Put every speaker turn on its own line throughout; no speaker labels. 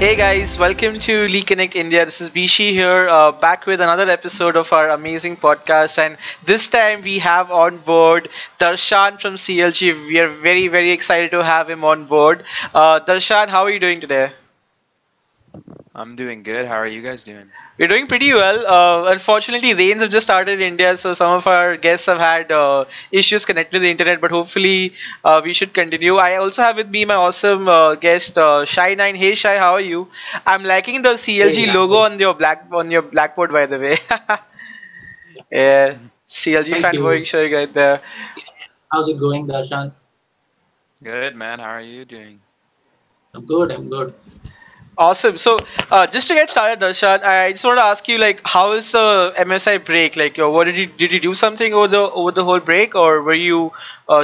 Hey guys, welcome to Lee Connect India. This is Bishi here, back with another episode of our amazing podcast. And this time we have on board Darshan from CLG. We are very excited to have him on board. Darshan, how are you doing today?
I'm doing good. How are you guys doing?
We're doing pretty well. Unfortunately, rains have just started in India, so some of our guests have had issues connected to the internet. But hopefully, we should continue. I also have with me my awesome guest, Shy9. Hey, Shy, how are you? I'm liking the CLG
Hey, I'm
logo
good.
on your blackboard, by the way. Yeah, CLG
Thank
fanboy
you.
showing right there.
How's it going, Darshan?
Good, man. How are you doing?
I'm good. I'm good.
Awesome. So, just to get started, Darshan, I just want to ask you, like, how is the MSI break? Like, what did you do something over the whole break, or were you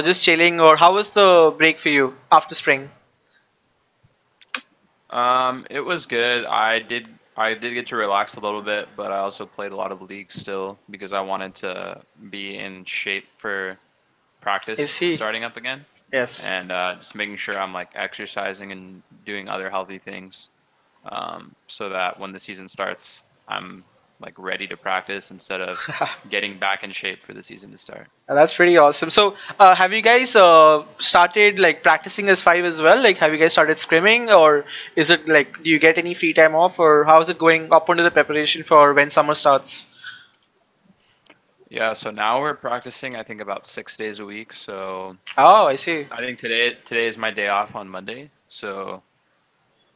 just chilling, or how was the break for you after spring?
It was good. I did get to relax a little bit, but I also played a lot of league still because I wanted to be in shape for
I
practice
see.
starting up again,
Yes.
and just making sure I'm like exercising and doing other healthy things, so that when the season starts, I'm like ready to practice instead of getting back in shape for the season to start.
That's pretty awesome. So, have you guys started like practicing as five as well? Like, have you guys started scrimming, or is it like, do you get any free time off, or how is it going up onto the preparation for when summer starts?
Yeah, so now we're practicing, I think, about 6 days a week. So
Oh, I see.
I think today is my day off on Monday. So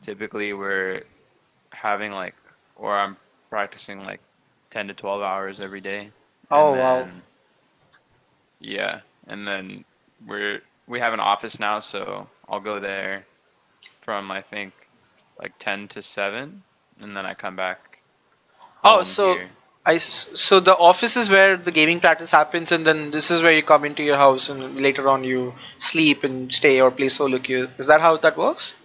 typically we're having like, or I'm practicing like 10 to 12 hours every day. And
Oh, wow.
then yeah, and then we have an office now, so I'll go there from I think like 10 to 7, and then I come back
Oh,
home
so
here.
so the office is where the gaming practice happens, and then this is where you come into your house, and later on you sleep and stay or play solo queue. Is that how that works?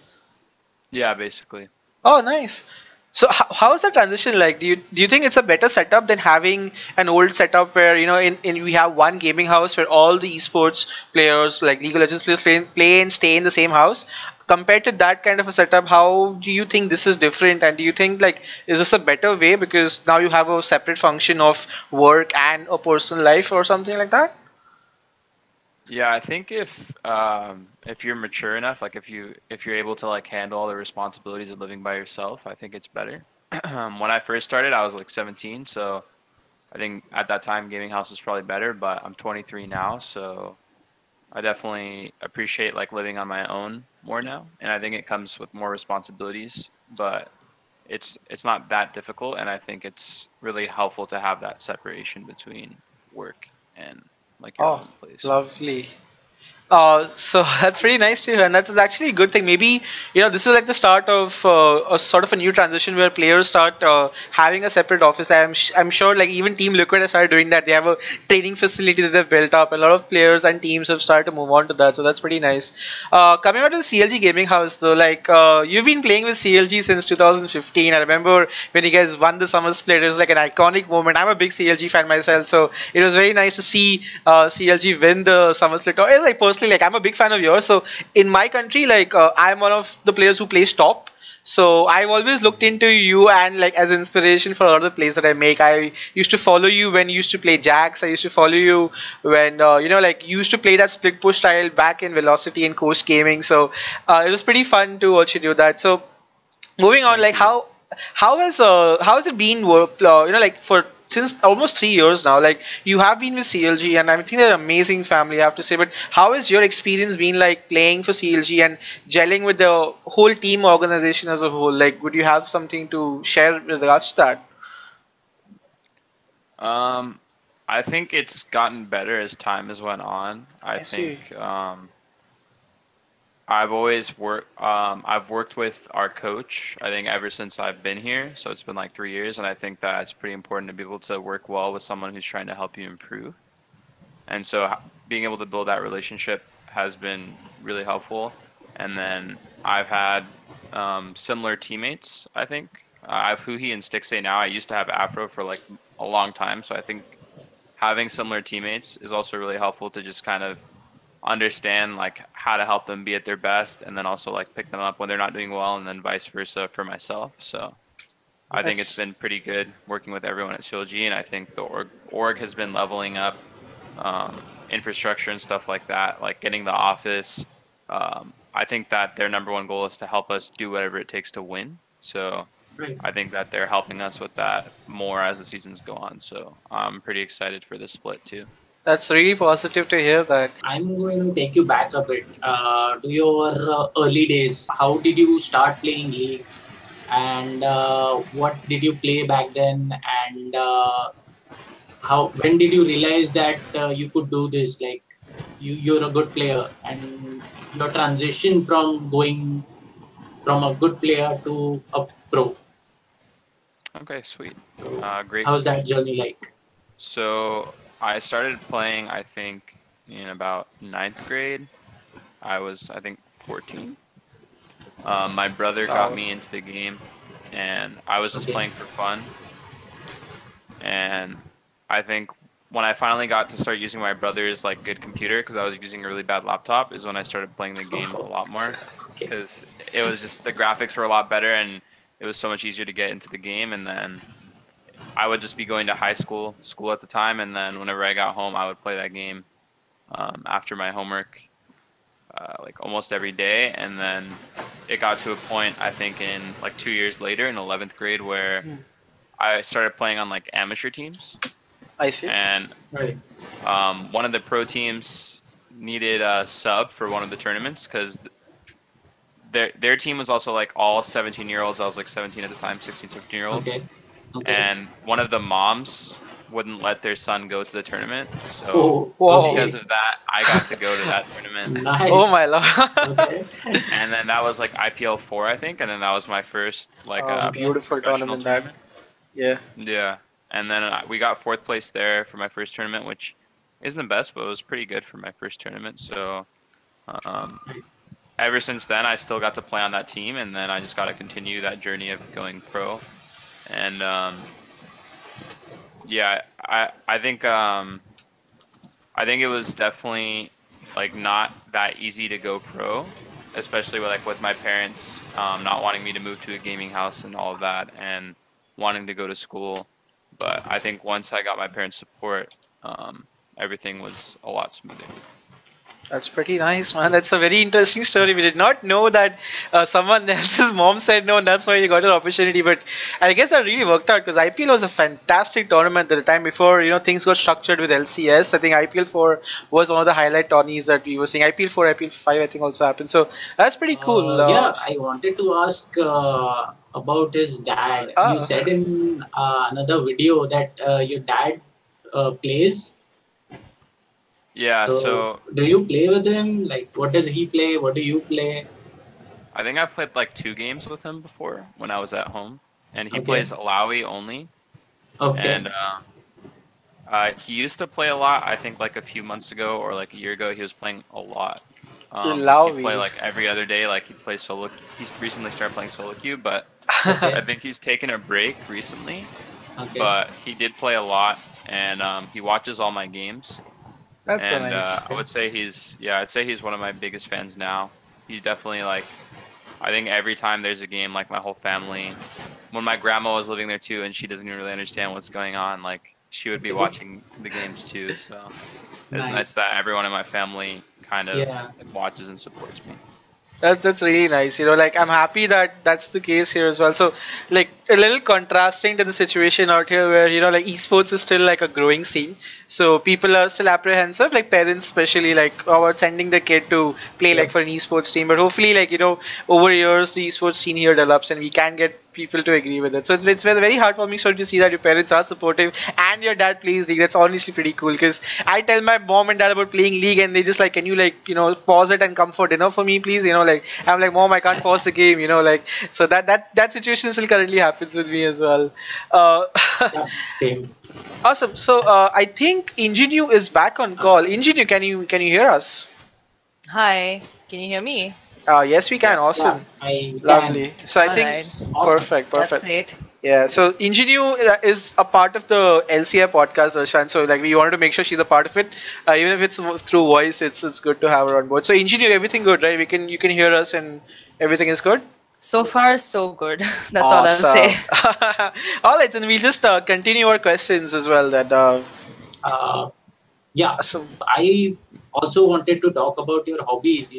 Yeah, basically.
Oh, nice. So how is the transition like? Do you think it's a better setup than having an old setup where in we have one gaming house where all the esports players like League of Legends players play and stay in the same house? Compared to that kind of a setup, how do you think this is different? And do you think like is this a better way because now you have a separate function of work and a personal life or something like that?
Yeah, I think if you're mature enough, like if you're able to like handle all the responsibilities of living by yourself, I think it's better. When I first started, I was like 17, so I think at that time gaming house was probably better, but I'm 23 now, so I definitely appreciate like living on my own more now, and I think it comes with more responsibilities, but it's not that difficult, and I think it's really helpful to have that separation between work and like your
Oh,
own place.
lovely. So that's pretty nice to hear, and that's actually a good thing. Maybe this is like the start of a sort of a new transition where players start having a separate office. I'm sure like even Team Liquid has started doing that. They have a training facility that they've built up. A lot of players and teams have started to move on to that, so that's pretty nice. Coming out to the CLG gaming house though, like you've been playing with CLG since 2015. I remember when you guys won the summer split. It was like an iconic moment. I'm a big CLG fan myself, so it was very nice to see CLG win the summer split. Or like personally, like I'm a big fan of yours. So in my country, like I'm one of the players who plays top. So I've always looked into you and like as inspiration for a lot of the plays that I make. I used to follow you when you used to play Jax. I used to follow you when like you used to play that split push style back in Velocity and Coast Gaming. So it was pretty fun to watch you do that. So moving on,
Thank
like
you.
how has it been work like for since almost 3 years now, like you have been with CLG and I think they're an amazing family, I have to say, but how has your experience been like playing for CLG and gelling with the whole team organization as a whole? Like would you have something to share with regards to that?
Um, I think it's gotten better as time has went on. I
I see.
think I've worked with our coach, I think ever since I've been here, so it's been like 3 years, and I think that it's pretty important to be able to work well with someone who's trying to help you improve. And so being able to build that relationship has been really helpful. And then I've had similar teammates, I think. I have Huhi and Stixay now. I used to have Afro for like a long time, so I think having similar teammates is also really helpful to just kind of understand like how to help them be at their best, and then also like pick them up when they're not doing well, and then vice versa for myself. So I think it's been pretty good working with everyone at SoloQ, and I think the org has been leveling up infrastructure and stuff like that, like getting the office. I think that their number one goal is to help us do whatever it takes to win. So
Right.
I think that they're helping us with that more as the seasons go on. So I'm pretty excited for this split too.
That's really positive to hear that.
I'm going to take you back a bit to your early days. How did you start playing League? And what did you play back then? And when did you realize that you could do this? Like you're a good player, and your transition from going from a good player to a pro.
Okay, sweet.
So
Great
how's that
question.
journey like?
So I started playing, I think, in about 9th grade. I was, I think, 14. My brother got me into the game, and I was just playing for fun. And I think when I finally got to start using my brother's like good computer, because I was using a really bad laptop, is when I started playing the game a lot more. Because it was just the graphics were a lot better, and it was so much easier to get into the game. And then I would just be going to school at the time, and then whenever I got home, I would play that game after my homework, like almost every day. And then it got to a point, I think, in like 2 years later, in 11th grade, where I started playing on like amateur teams.
I see.
And one of the pro teams needed a sub for one of the tournaments, because their team was also like all 17-year-olds. I was like 17 at the time, 16, 17-year-olds. And one of the moms wouldn't let their son go to the tournament. So because of that, I got to go to that tournament.
Nice.
Oh my lord.
And then that was like IPL 4, I think, and then that was my first like
beautiful tournament.
Yeah. And then we got 4th place there for my first tournament, which isn't the best, but it was pretty good for my first tournament. So ever since then, I still got to play on that team, and then I just got to continue that journey of going pro. And yeah, I think it was definitely like not that easy to go pro, especially with my parents not wanting me to move to a gaming house and all of that, and wanting to go to school. But I think once I got my parents' support, everything was a lot smoother.
That's pretty nice, man. That's a very interesting story. We did not know that someone else's mom said no, and that's why you got an opportunity. But I guess that really worked out, because IPL was a fantastic tournament at the time before things got structured with LCS. I think IPL 4 was one of the highlight tourneys that we were seeing. IPL 4, IPL 5, I think also happened. So that's pretty cool.
Yeah, I wanted to ask about his dad. You said in another video that your dad plays.
Yeah, so
do you play with him? Like, what does he play? What do you play?
I think I've played like 2 games with him before when I was at home, and he plays Alawi only. And he used to play a lot. I think like a few months ago or like a year ago, he was playing a lot. He'd play like every other day. Like he'd play solo. He's recently started playing SoloQ, but I think he's taken a break recently. But he did play a lot, and he watches all my games.
That's so nice.
I would say I'd say he's one of my biggest fans now. He definitely I think every time there's a game, like my whole family, when my grandma was living there too, and she doesn't even really understand what's going on, like she would be watching the games too. So it's nice that everyone in my family kind of watches and supports me.
That's really nice. I'm happy that that's the case here as well. So, like, a little contrasting to the situation out here where, esports is still like a growing scene. So people are still apprehensive, like parents especially, like about sending the kid to play like for an esports team. But hopefully, over years the esports scene here develops and we can get people to agree with it. So it's been a very heartwarming story to see that your parents are supportive and your dad plays League. That's honestly pretty cool, because I tell my mom and dad about playing League and they just can you pause it and come for dinner for me, please? I'm like, Mom, I can't pause the game, so that situation still currently happens with me as well.
Same.
Awesome. So I think Ingenue is back on call. Ingenue, can you hear us?
Hi, can you hear me?
Yes, we can. Awesome.
Yeah,
Lovely. So I think
awesome.
perfect.
That's great.
Yeah, so Ingenue is a part of the LCI podcast, Darshan. So like we wanted to make sure she's a part of it, even if it's through voice. It's good to have her on board. So Ingenue, everything good, right? You can hear us and everything is good.
So far, so good. That's all I'll say.
Awesome. All right, and we'll just continue our questions as well. That
Uh, yeah,
so
I also wanted to talk about your hobbies.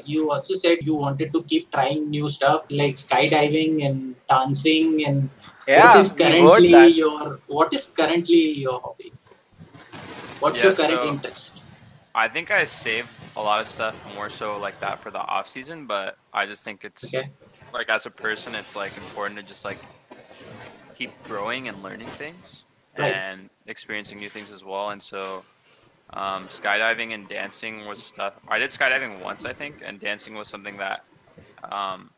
You also said you wanted to keep trying new stuff like skydiving and dancing. And
yeah, we've heard that.
what is currently your hobby? What's
Yeah,
your current
so
interest?
I think I save a lot of stuff more so like that for the off season, but I just think it's
Okay,
like as a person, it's like important to just like keep growing and learning things
right.
and experiencing new things as well. And so skydiving and dancing was stuff I did skydiving once, I think, and dancing was something that um,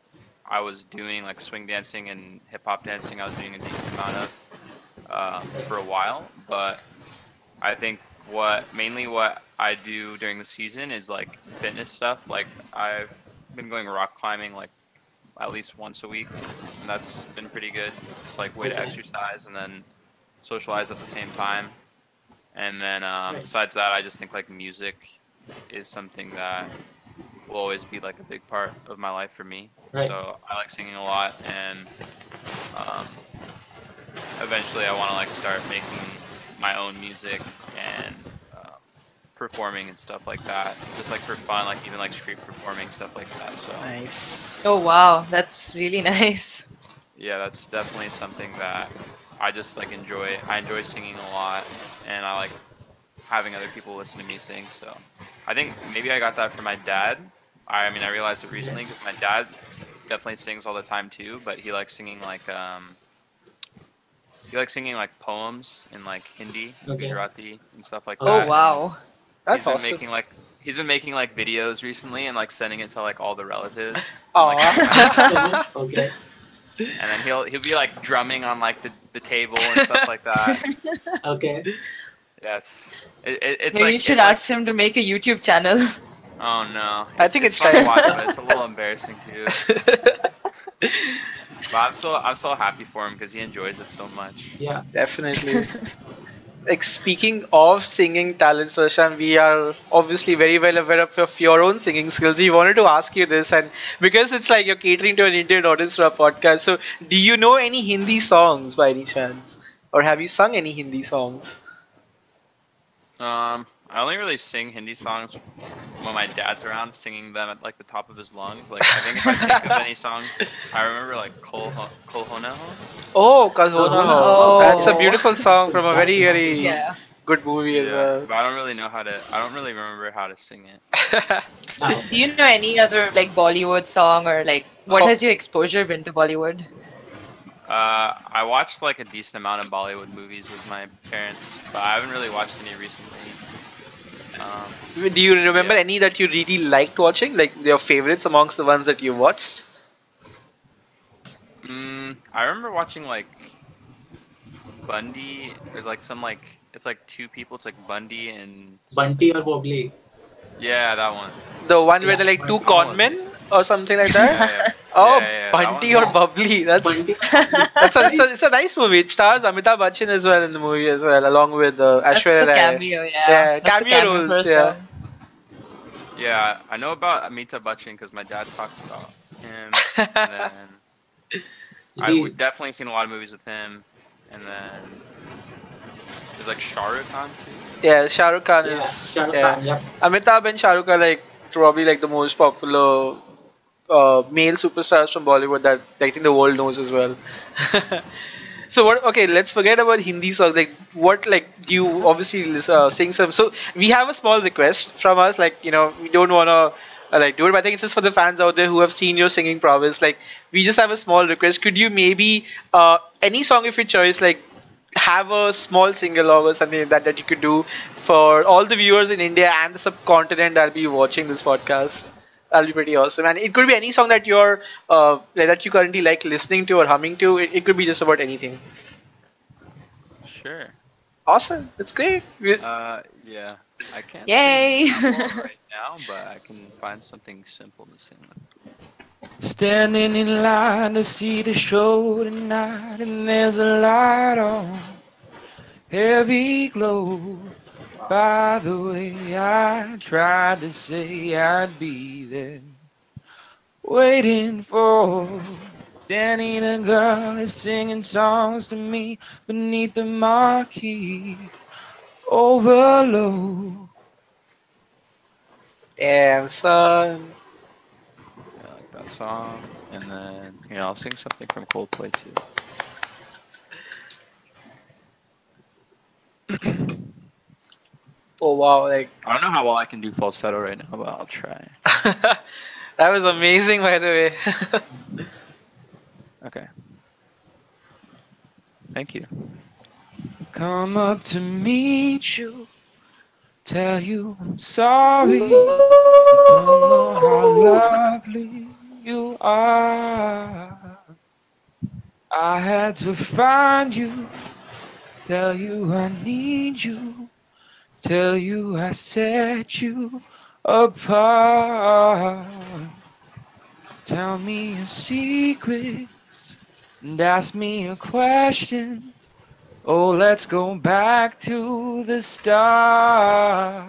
I was doing, like swing dancing and hip hop dancing. I was doing a decent amount of for a while, but I think what I do during the season is like fitness stuff. Like I've been going rock climbing like at least once a week, and that's been pretty good. It's like way to
Okay,
exercise and then socialize at the same time. And then
right,
besides that, I just think like music is something that will always be like a big part of my life for me.
right.
So I like singing a lot, and um, eventually I want to like start making my own music and performing and stuff like that, just like for fun, like even like street performing stuff like that. So
Nice.
Oh wow, that's really nice.
yeah, that's definitely something that I just like enjoy. I enjoy singing a lot, and I like having other people listen to me sing. So I think maybe I got that from my dad. I mean, I realized it
Yeah.
recently because my dad definitely sings all the time too, but he likes singing like poems in like Hindi,
Okay.
Gujarati, and stuff like
Oh
Okay.
that. And
wow.
That's
he's been
awesome.
making like videos recently and like sending it to like all the relatives and like
Aw.
Okay.
and then he'll be like drumming on like the table and stuff like that.
Okay.
Yes, it's
Maybe
like
you should
it's like
ask him to make a YouTube channel.
oh no,
I think
it's
it's
fun to
time.
watch, but it's a little embarrassing too. But I'm so happy for him because he enjoys it so much.
Yeah.
Definitely. Like speaking of singing talents, Roshan, we are obviously very well aware of your own singing skills. We wanted to ask you this, and because it's like you're catering to an Indian audience for our podcast, so do you know any Hindi songs by any chance, or have you sung any Hindi songs?
I only really sing Hindi songs when my dad's around, singing them at like the top of his lungs. Like I think if I think of any songs, I remember like Kol Hona Ho.
Oh, Kalhona
Kalhona
Ho.
Ho.
That's a
Okay.
Oh
beautiful song
So
from a
that's
very,
an awesome
very
song.
yeah.
good movie as
Yeah,
well.
but I don't really remember how to sing it.
Now,
Do you know any other like Bollywood song, or like what
Oh,
has your exposure been to Bollywood?
I watched like a decent amount of Bollywood movies with my parents, but I haven't really watched any recently.
do you remember
Yeah.
any that you really liked watching, like your favorites amongst the ones that you watched?
I remember watching like Bundy. There's like some like it's like two people. It's like Bundy and
Bunty
something.
or Bobley?
Yeah, that one.
The one where
Yeah.
they're like two
Bunty.
That one
con
was
men
decent.
or something like
Yeah,
that?
yeah,
Oh,
that one.
Bunty or
Yeah.
Bubbly.
Bunty.
It's a nice movie. It stars Amitabh Bachchan as well in the movie as well, along with
That's
Aishwarya
a
Rai.
cameo, yeah.
Yeah,
That's a
cameo
cameo for a
roles. Yeah.
song.
Yeah, I know about Amitabh Bachchan because my dad talks about him, and then
You see,
definitely seen a lot of movies with him, and then there's like Shah Rukh Khan too.
Yeah, Shah Rukh Khan
yeah,
is
Shah Rukh
yeah.
Khan. Yep.
Amitabh and Shah Rukh are like probably like the most popular male superstars from Bollywood that I think the world knows as well. So what? Okay, let's forget about Hindi songs. Like what? Like do you obviously sing some? So we have a small request from us. Like we don't wanna like do it, but I think it's just for the fans out there who have seen your singing prowess. Like we just have a small request. Could you maybe any song of your choice, like have a small sing-along or something like that you could do for all the viewers in India and the subcontinent that'll be watching this podcast? That'll be pretty awesome. And it could be any song that you're that you currently like listening to or humming to. It could be just about anything.
Sure.
Awesome. That's great.
Yeah, I can't
Yay!
sing that well right now, but I can find something simple to sing with. Standing in line to see the show tonight, and there's a light on, heavy glow. By the way, I tried to say I'd be there, waiting for Danny the girl is singing songs to me beneath the marquee overload.
Damn, son.
Yeah, I like that song. And then, I'll sing something from Coldplay too.
Oh wow, like
I don't know how well I can do falsetto right now, but I'll try.
that was amazing, by the way.
Okay. Thank you. Come up to meet you, tell you I'm sorry. Don't know how lovely you are. I had to find you, tell you I need you, tell you I set you apart. Tell me your secrets and ask me a question. Oh, let's go back to the start.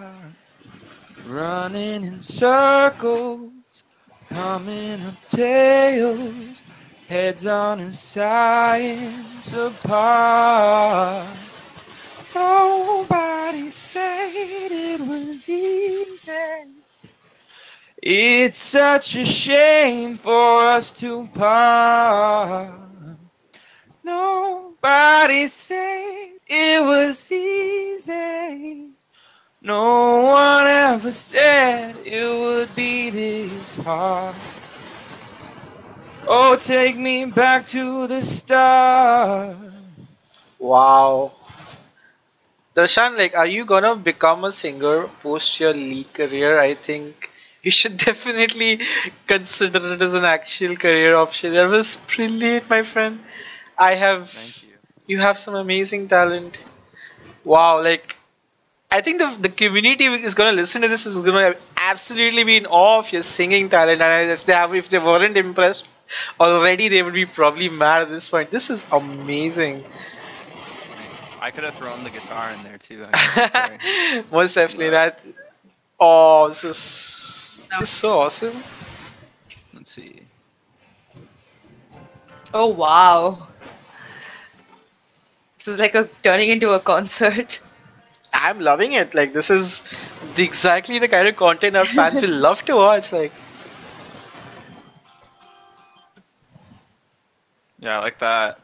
Running in circles, coming up tails, heads on and science apart. Nobody said it was easy. It's such a shame for us to part. Nobody said it was easy. No one ever said it would be this hard. Oh, take me back to the start.
Wow. Darshan, like, are you gonna become a singer post your league career? I think you should definitely consider it as an actual career option. That was brilliant, my friend. I have,
Thank you.
you have some amazing talent. Wow, like, I think the community is gonna listen to this is gonna absolutely be in awe of your singing talent, and if they weren't impressed already, they would be probably mad at this point. This is amazing.
Thanks. I could have thrown the guitar in there too. Sorry.
Most definitely that. Oh, this is so awesome.
Let's see.
Oh wow. This is like turning into a concert.
I'm loving it. Like this is exactly the kind of content our fans will love to watch. Like
Yeah, I like that.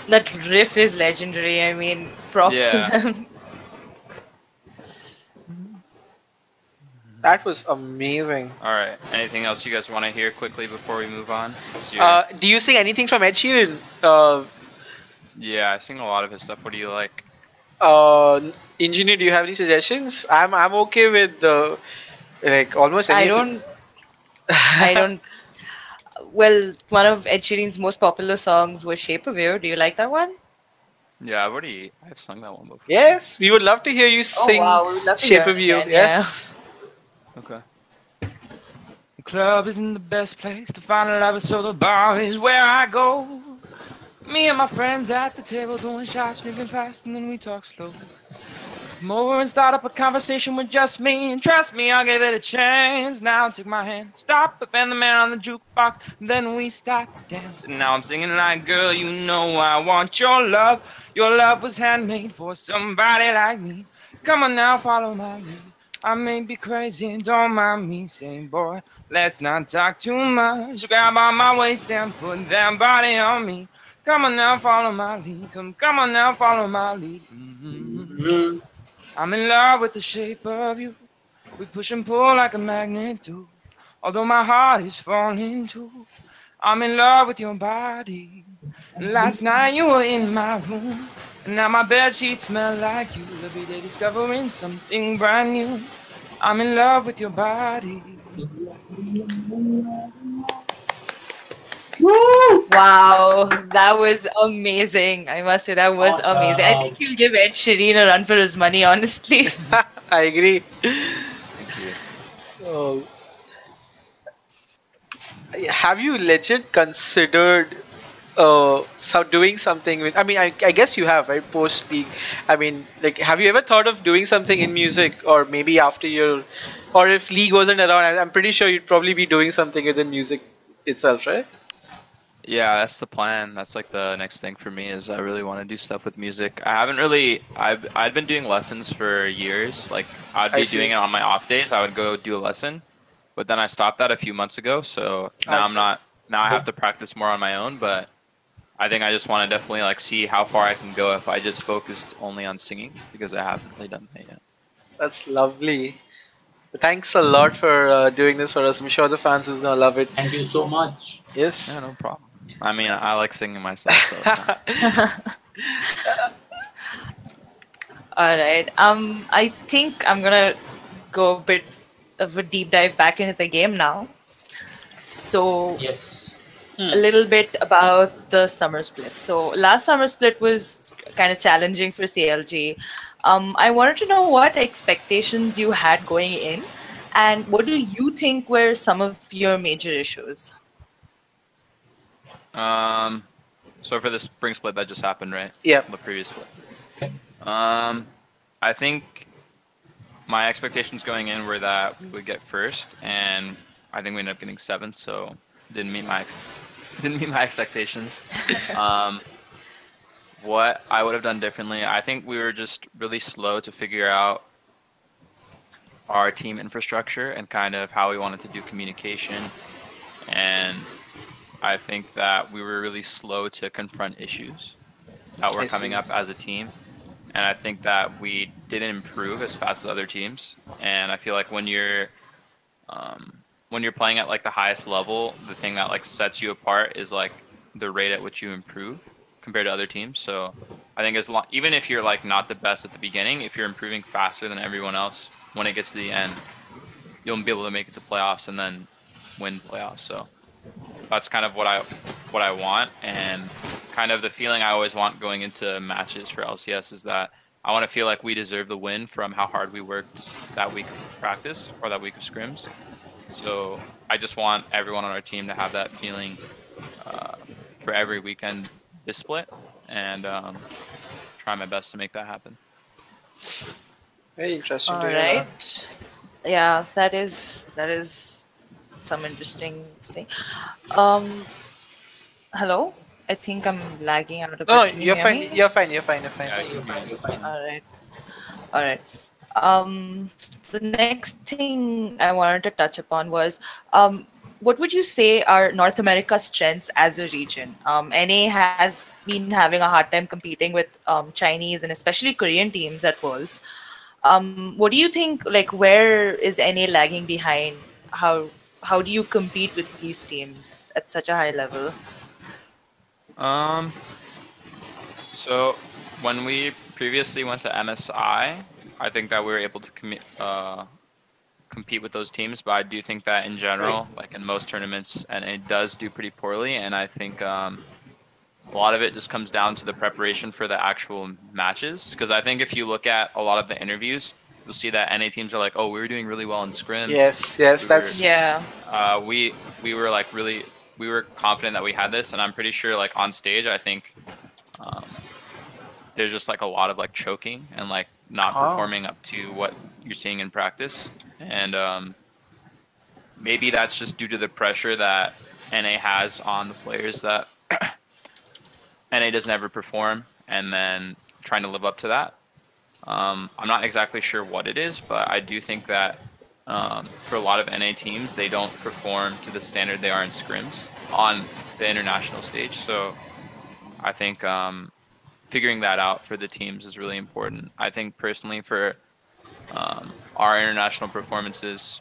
That riff is legendary. I mean, props to
Yeah.
them.
that was amazing.
All right. Anything else you guys want to hear quickly before we move on?
Do you sing anything from Ed Sheeran?
Yeah, I sing a lot of his stuff. What do you like?
Engineer, do you have any suggestions? I'm okay with like almost
I
anything.
don't. Well, one of Ed Sheeran's most popular songs was "Shape of You." Do you like that one?
Yeah, I've sung that one before.
Yes, we would love to hear you sing
wow, we would love to
Shape
hear
of
it
You.
again,
Yes.
Okay. The club isn't the best place to find a lover, so the bar is where I go. Me and my friends at the table doing shots, drinking fast, and then we talk slow. Come over and start up a conversation with just me, and trust me, I'll give it a chance. Now take my hand, stop, and the man on the jukebox, and then we start to dance. And now I'm singing like, girl, you know I want your love. Your love was handmade for somebody like me. Come on now, follow my lead. I may be crazy, don't mind me saying, boy, let's not talk too much. Grab on my waist and put that body on me. Come on now, follow my lead. Come on now, follow my lead. I'm in love with the shape of you. We push and pull like a magnet do. Although my heart is falling too. I'm in love with your body. Last night you were in my room, and now my bed sheets smell like you. Every day discovering something brand new. I'm in love with your body.
Woo!
Wow, that was amazing. I must say that was
Awesome.
amazing. I think you'll give Ed Sheeran a run for his money, honestly.
I agree.
Thank you.
Uh, have you legit considered doing something with? I mean, I guess you have, right? Post league. I mean, like, have you ever thought of doing something in music, or maybe after your, or if league wasn't around? I'm pretty sure you'd probably be doing something within music itself, right?
Yeah, that's the plan. That's like the next thing for me is I really want to do stuff with music. I haven't really I'd been doing lessons for years. Like I'd
I
be
see.
doing it on my off days. I would go do a lesson, but then I stopped that a few months ago. So
I
now I'm
see.
not now I have to practice more on my own, but I think I just want to definitely like see how far I can go if I just focused only on singing because I haven't really done that yet.
That's lovely. Thanks a lot for doing this for us. I'm sure the fans is gonna love it.
Thank you so much.
Yes.
Yeah, no problem. I mean, I like singing myself, so it's fine.
All right. I think I'm gonna go a bit of a deep dive back into the game now. So
Yes.
a little bit about the summer split. So last summer split was kind of challenging for CLG. I wanted to know what expectations you had going in, and what do you think were some of your major issues?
So for the spring split that just happened, right?
Yeah.
The previous split. I think my expectations going in were that we would get first, and I think we ended up getting seventh, so didn't meet my expectations. What I would have done differently, I think we were just really slow to figure out our team infrastructure and kind of how we wanted to do communication, and I think that we were really slow to confront issues that were coming up as a team. And I think that we didn't improve as fast as other teams. And I feel like when you're playing at like the highest level, the thing that like sets you apart is like the rate at which you improve compared to other teams. So I think even if you're like not the best at the beginning, if you're improving faster than everyone else, when it gets to the end, you'll be able to make it to playoffs and then win playoffs. So that's kind of what I want, and kind of the feeling I always want going into matches for LCS is that I want to feel like we deserve the win from how hard we worked that week of practice or that week of scrims. So I just want everyone on our team to have that feeling for every weekend this split, and try my best to make that happen.
Very interesting.
All
to hear
right. Yeah, that is some interesting thing. Hello? I think I'm lagging out a bit.
No,
Can you
you're
hear
fine.
me?
You're fine. You're fine. You're fine.
Yeah,
You're fine. You're fine.
All right. All right. The next thing I wanted to touch upon was what would you say are North America's strengths as a region? NA has been having a hard time competing with Chinese and especially Korean teams at Worlds. What do you think? Like, where is NA lagging behind? How do you compete with these teams at such a high level?
So when we previously went to MSI, I think that we were able to compete with those teams, but I do think that in general, like in most tournaments, and it does do pretty poorly, and I think a lot of it just comes down to the preparation for the actual matches, because I think if you look at a lot of the interviews, you'll see that NA teams are like, oh, we were doing really well in scrims.
Yes, that's
Yeah.
We were like we were confident that we had this, and I'm pretty sure like on stage, I think there's just like a lot of like choking and like not performing up to what you're seeing in practice, and maybe that's just due to the pressure that NA has on the players that NA doesn't ever perform, and then trying to live up to that. I'm not exactly sure what it is, but I do think that for a lot of NA teams, they don't perform to the standard they are in scrims on the international stage. So I think figuring that out for the teams is really important. I think personally for our international performances,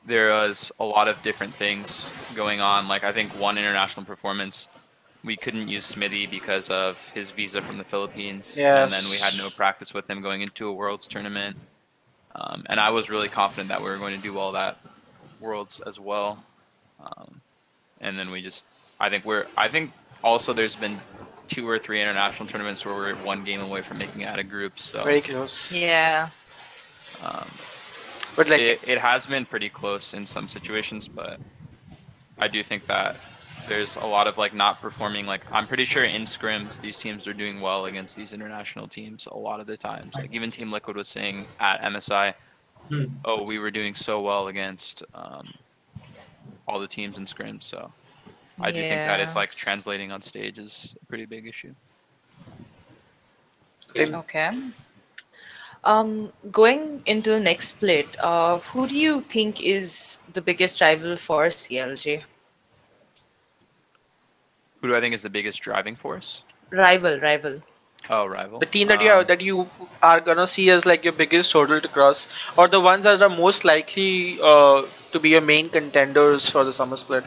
there was a lot of different things going on. Like I think one international performance, we couldn't use Smithy because of his visa from the Philippines.
Yes.
And then we had no practice with him going into a Worlds tournament. And I was really confident that we were going to do well that Worlds as well. And then I think also there's been 2 or 3 international tournaments where we're 1 game away from making it out of groups. So
very close.
Yeah.
But like,
It has been pretty close in some situations, but I do think that there's a lot of like not performing. Like I'm pretty sure in scrims these teams are doing well against these international teams a lot of the times. Like even Team Liquid was saying at MSI, oh, we were doing so well against all the teams in scrims. So I do think that it's like translating on stage is a pretty big issue.
Okay. Going into the next split, who do you think is the biggest rival for CLG?
Who do I think is the biggest driving force?
Rival.
Oh, rival.
the team that you are gonna see as like your biggest hurdle to cross, or the ones that are most likely to be your main contenders for the summer split.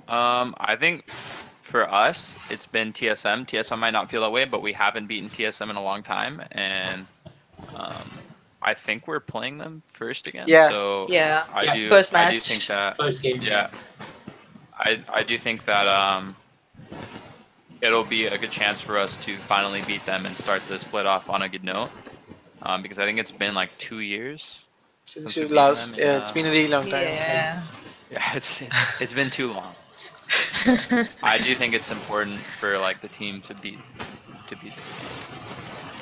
I think for us, it's been TSM. TSM might not feel that way, but we haven't beaten TSM in a long time, and I think we're playing them first again.
Yeah.
So
First match.
I do think that.
First game.
Yeah. I do think that it'll be a good chance for us to finally beat them and start the split off on a good note. Because I think it's been like 2 years
Since you last, it's been a really long time.
Yeah, it's been too long. I do think it's important for like the team to beat.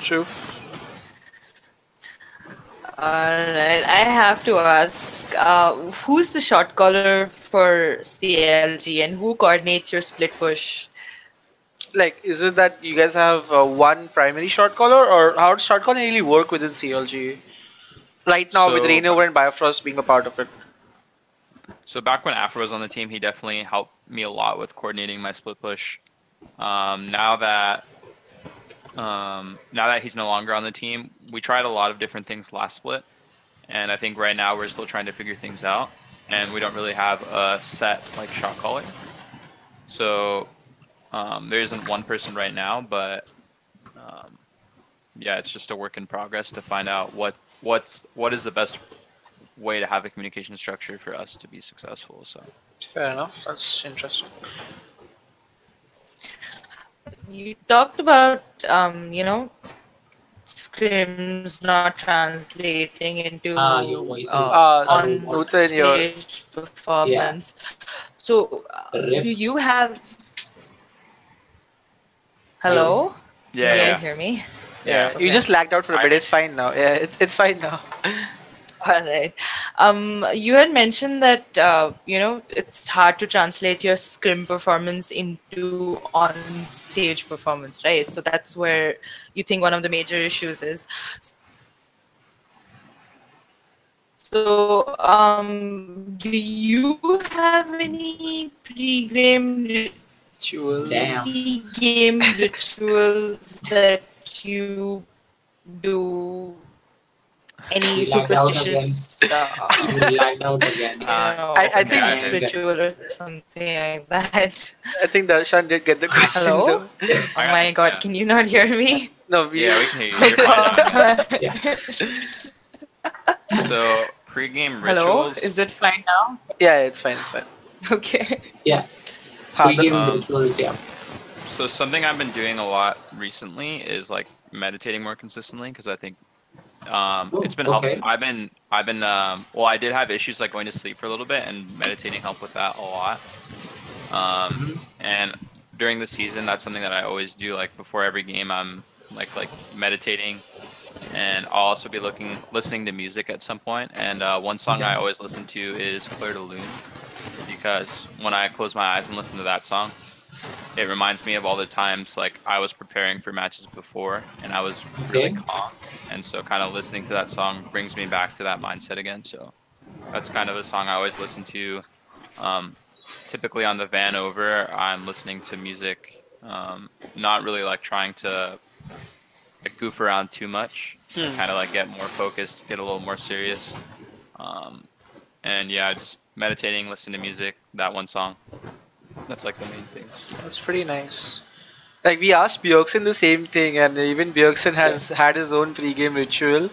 True.
Alright, I have to ask, who's the shot caller for CLG and who coordinates your split push?
Like, is it that you guys have one primary shot caller, or how does shot calling really work within CLG? Right now, with Rainover and Bifrost being a part of it.
So back when Afro was on the team, he definitely helped me a lot with coordinating my split push. Now that he's no longer on the team, we tried a lot of different things last split, and I think right now we're still trying to figure things out, and we don't really have a set like shot caller. So there isn't one person right now, but yeah, it's just a work in progress to find out what is the best way to have a communication structure for us to be successful. So
fair enough. That's interesting.
You talked about scrims not translating into
Your voice is
on
Nutan,
stage performance. So do you have? Hello?
yeah,
Can you guys hear me?
Yeah,
Okay.
you just lagged out for a bit. It's fine now. Yeah, it's fine now.
All right. You had mentioned that it's hard to translate your scrim performance into on-stage performance, right? So that's where you think one of the major issues is. So, do you have any pre-game rituals that you do? Any superstitious
lagged out again.
I think
ritual or something like that.
I think Darshan did get the question.
Hello?
Though.
Oh my god, can you not hear me?
No,
we can hear you. You're fine now. So pre-game rituals.
Hello, is it fine now?
Yeah, it's fine. It's fine.
Okay.
Yeah. Pre-game rituals. Yeah.
So something I've been doing a lot recently is like meditating more consistently, because I think it's been helping. I've been well, I did have issues like going to sleep for a little bit, and meditating helped with that a lot. And during the season, that's something that I always do. Like before every game, I'm like meditating, and I'll also be listening to music at some point. And one song I always listen to is Clear to Loon, because when I close my eyes and listen to that song, it reminds me of all the times like I was preparing for matches before and I was really calm, and so kind of listening to that song brings me back to that mindset again. So that's kind of a song I always listen to. Typically on the van over, I'm listening to music, not really like trying to like goof around too much, kind of like get more focused, get a little more serious. And yeah, just meditating, listening to music, that one song. That's like the main things.
That's pretty nice. Like we asked Björksen the same thing, and even Björksen has had his own pre-game ritual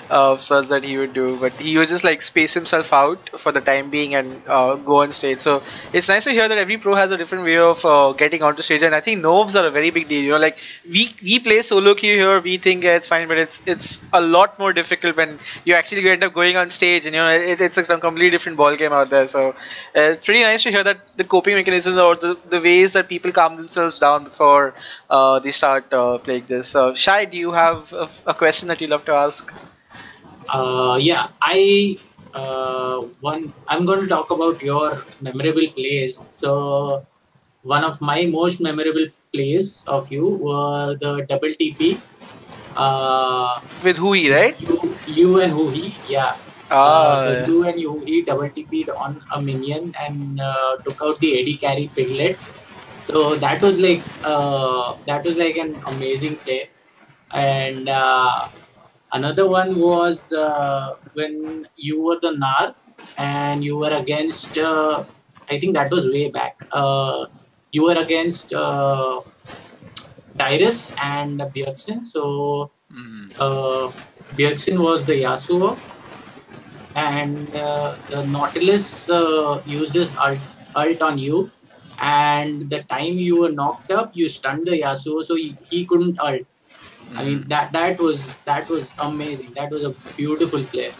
of such that he would do, but he would just like space himself out for the time being and go on stage. So it's nice to hear that every pro has a different way of getting onto stage, and I think nerves are a very big deal. You know, like we play solo queue here, we think it's fine, but it's a lot more difficult when you actually end up going on stage, and you know it's a completely different ball game out there. So it's pretty nice to hear that the coping mechanisms or the ways that people calm themselves down before they start playing this. Shai, do you have a question that you love to ask?
Yeah, I'm going to talk about your memorable plays. So one of my most memorable plays of you were the double TP.
With Hui, right?
You and Hui, yeah. So
Yeah.
you and Hui double TP'd on a minion and took out the AD carry piglet. So that was like an amazing play. And another one was when you were the Nar and you were against. I think that was way back. You were against Dyrus and Bjergsen. So Bjergsen was the Yasuo, and the Nautilus used his ult on you. And the time you were knocked up, you stunned the Yasuo, so he couldn't ult. I mean that was amazing. That was a beautiful play.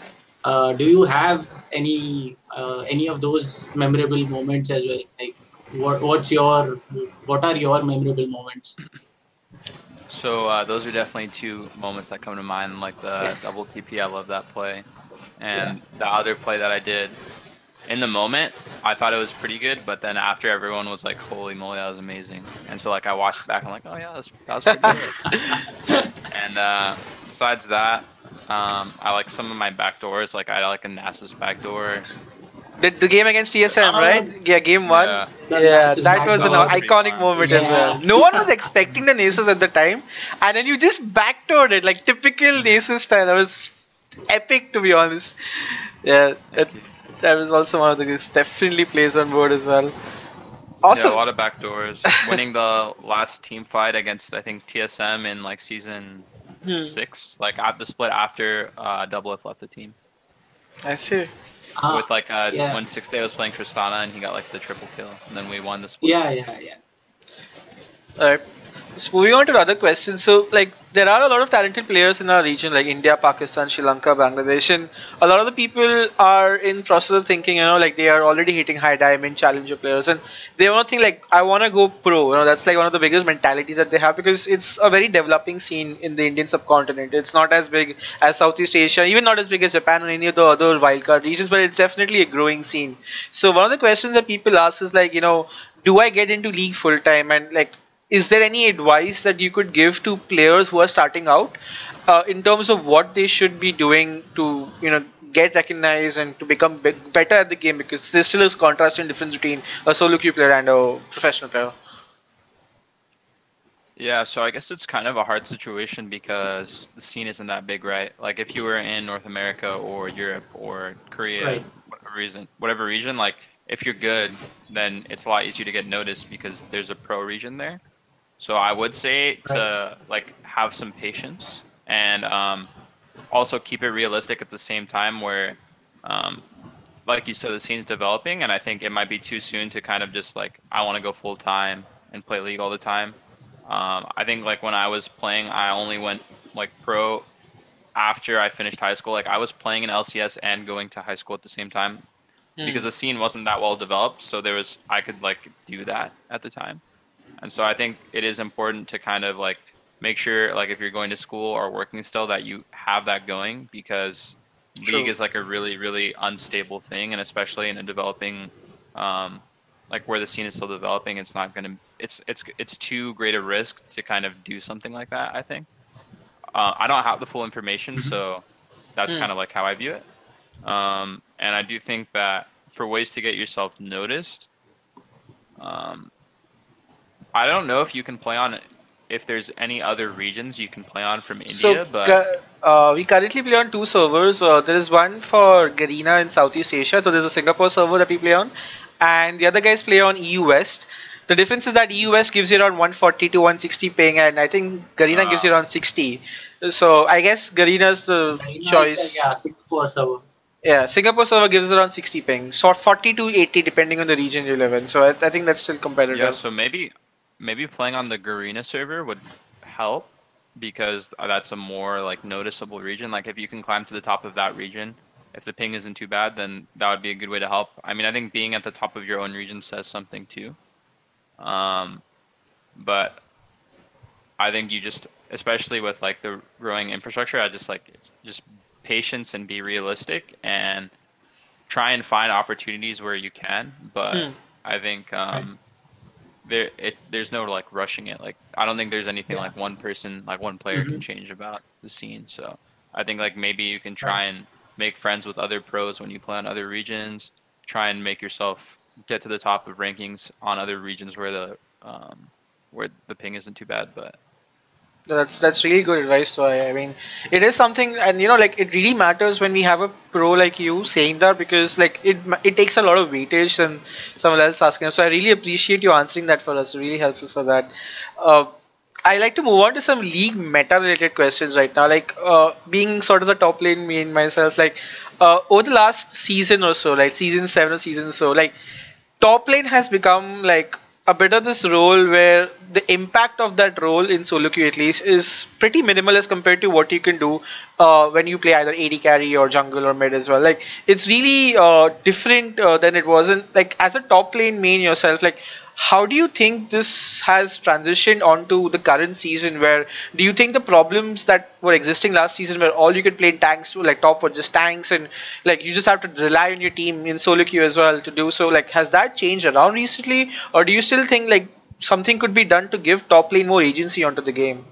Do you have any of those memorable moments as well? Like what are your memorable moments?
So those are definitely two moments that come to mind, like the double TP. I love that play, and the other play that I did. In the moment, I thought it was pretty good, but then after everyone was like, "Holy moly, that was amazing!" And so like I watched it back, I'm like, "Oh yeah, that was pretty good." And besides that, I like some of my backdoors. Like I had like a Nasus backdoor.
The game against TSM, right? Yeah, game one.
Yeah.
That was an
was pretty
iconic
fun.
moment as well. No one was expecting the Nasus at the time, and then you just backdoored it, like typical Nasus style. That was epic, to be honest. Yeah, that was also one of the definitely plays on board as well. Awesome.
Yeah, a lot of backdoors. Winning the last team fight against, I think, TSM in like season 6, like at the split after Doubleth left the team.
I see.
With like when 6day was playing Tristana and he got like the triple kill, and then we won the split.
Yeah.
Alright. So moving on to the other questions. So like there are a lot of talented players in our region, like India, Pakistan, Sri Lanka, Bangladesh, and a lot of the people are in process of thinking, you know, like they are already hitting high diamond challenger players, and they want to think like, I want to go pro. You know, that's like one of the biggest mentalities that they have, because it's a very developing scene in the Indian subcontinent. It's not as big as Southeast Asia, even not as big as Japan or any of the other wildcard regions, but it's definitely a growing scene. So one of the questions that people ask is like, you know, do I get into league full time, and like, is there any advice that you could give to players who are starting out in terms of what they should be doing to, you know, get recognized and to become better at the game, because there still is contrast and difference between a solo queue player and a professional player?
Yeah, so I guess it's kind of a hard situation because the scene isn't that big, right? Like if you were in North America or Europe or Korea,
Right.
whatever region, like if you're good, then it's a lot easier to get noticed because there's a pro region there. So I would say to like have some patience and also keep it realistic at the same time, where like you said, the scene's developing, and I think it might be too soon to kind of just like, I want to go full time and play League all the time. I think like when I was playing, I only went like pro after I finished high school. Like I was playing in LCS and going to high school at the same time because the scene wasn't that well developed. So I could like do that at the time. And so I think it is important to kind of like make sure, like if you're going to school or working still, that you have that going, because League is like a really, really unstable thing, and especially in a developing, like where the scene is still developing, it's not gonna, it's too great a risk to kind of do something like that. I think I don't have the full information, so that's kind of like how I view it. And I do think that for ways to get yourself noticed, I don't know if you can play on, if there's any other regions you can play on from India, but
we currently play on 2 servers. There is one for Garena in Southeast Asia, so there's a Singapore server that we play on, and the other guys play on EU West. The difference is that EUS gives you around 140 to 160 ping, and I think Garena gives you around 60. So I guess Garena's the choice.
Yeah, Singapore server.
Yeah, Singapore server gives around 60 ping, so 40 to 80 depending on the region you live in. So I think that's still competitive.
Yeah, so maybe playing on the Garena server would help because that's a more like noticeable region. Like if you can climb to the top of that region, if the ping isn't too bad, then that would be a good way to help. I mean, I think being at the top of your own region says something too. But I think you just, especially with like the growing infrastructure, I just like it's just patience and be realistic and try and find opportunities where you can. But I think there's no like rushing it. Like I don't think there's anything like one person, like one player can change about the scene. So I think like maybe you can try and make friends with other pros when you play on other regions. Try and make yourself get to the top of rankings on other regions where the ping isn't too bad. But
that's really good advice. So I mean, it is something, and like it really matters when we have a pro like you saying that, because like it takes a lot of weightage than someone else asking us. So I really appreciate you answering that for us. Really helpful for that. I like to move on to some league meta related questions right now. Like being sort of the top lane main myself, like over the last season or so, like season 7 or season so, like top lane has become like a bit of this role where the impact of that role in SoloQ at least is pretty minimal as compared to what you can do when you play either AD carry or jungle or mid as well. Like it's really different than it wasn't. Like as a top lane main yourself, like how do you think this has transitioned onto the current season? Where do you think the problems that were existing last season, where all you could play tanks, like top were just tanks, and like you just have to rely on your team in solo queue as well to do so? Like has that changed around recently, or do you still think like something could be done to give top lane more agency onto the game?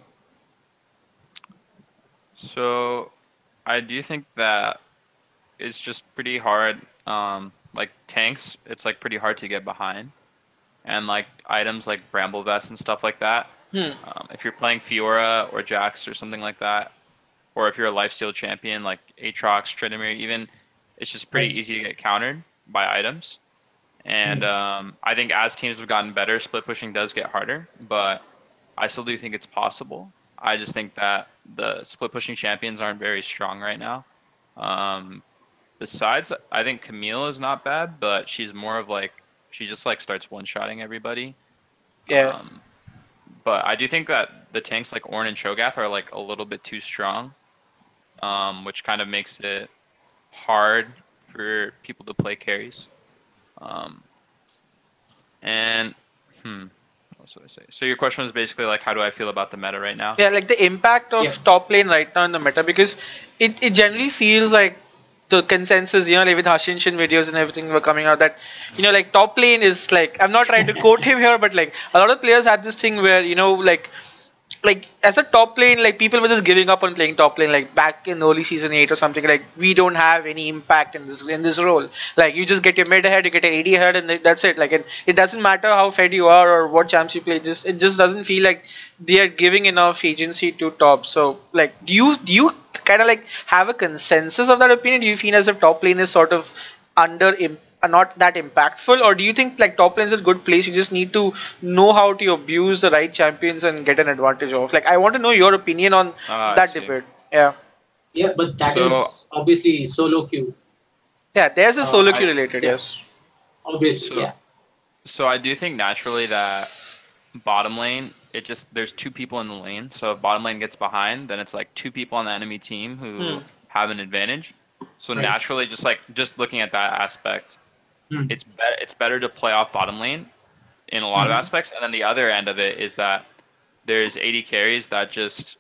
so I do think that it's just pretty hard. Like tanks, it's like pretty hard to get behind. And like items like Bramble Vest and stuff like that. If you're playing Fiora or Jax or something like that, or if you're a lifesteal champion like Aatrox, Tryndamere even, it's just pretty easy to get countered by items. And I think as teams have gotten better, split pushing does get harder, but I still do think it's possible. I just think that the split pushing champions aren't very strong right now. Besides, I think Camille is not bad, but she's more of like, she just like starts one-shotting everybody.
Yeah.
But I do think that the tanks like Ornn and Cho'Gath are like a little bit too strong, which kind of makes it hard for people to play carries. And what should I say? So your question was basically like, how do I feel about the meta right now?
Yeah, like the impact of top lane right now in the meta, because it generally feels like the consensus, like with Hashinshin videos and everything were coming out that, like top lane is like, I'm not trying to quote him here, but like a lot of players had this thing where, like as a top lane, like people were just giving up on playing top lane, like back in early season 8 or something. Like we don't have any impact in this role. Like you just get your mid ahead, you get an AD ahead, and that's it. Like it doesn't matter how fed you are or what champs you play. It just doesn't feel like they are giving enough agency to top. So like, do you kind of like have a consensus of that opinion? Do you feel as if top lane is sort of not that impactful, or do you think like top lane is a good place? You just need to know how to abuse the right champions and get an advantage of. Like I want to know your opinion on that debate. Yeah,
but that is obviously solo queue.
Yeah, there's a solo queue related. Yes,
obviously.
So I do think naturally that bottom lane, there's two people in the lane. So if bottom lane gets behind, then it's like two people on the enemy team who have an advantage. So naturally, just looking at that aspect, it's better to play off bottom lane in a lot of aspects. And then the other end of it is that there's AD carries that just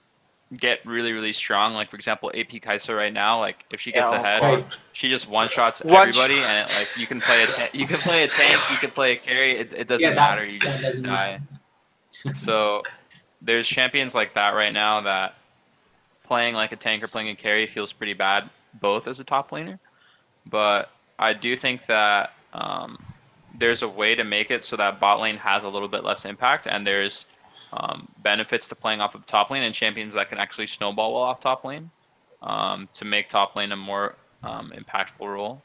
get really, really strong. Like for example, AP Kai'Sa right now, like if she gets ahead, she just one shots everybody, and like you can play a tank, you can play a carry. It doesn't matter. You just die. So there's champions like that right now that playing like a tank or playing a carry feels pretty bad, both as a top laner. But I do think that there's a way to make it so that bot lane has a little bit less impact, and there's benefits to playing off of top lane and champions that can actually snowball well off top lane to make top lane a more impactful role.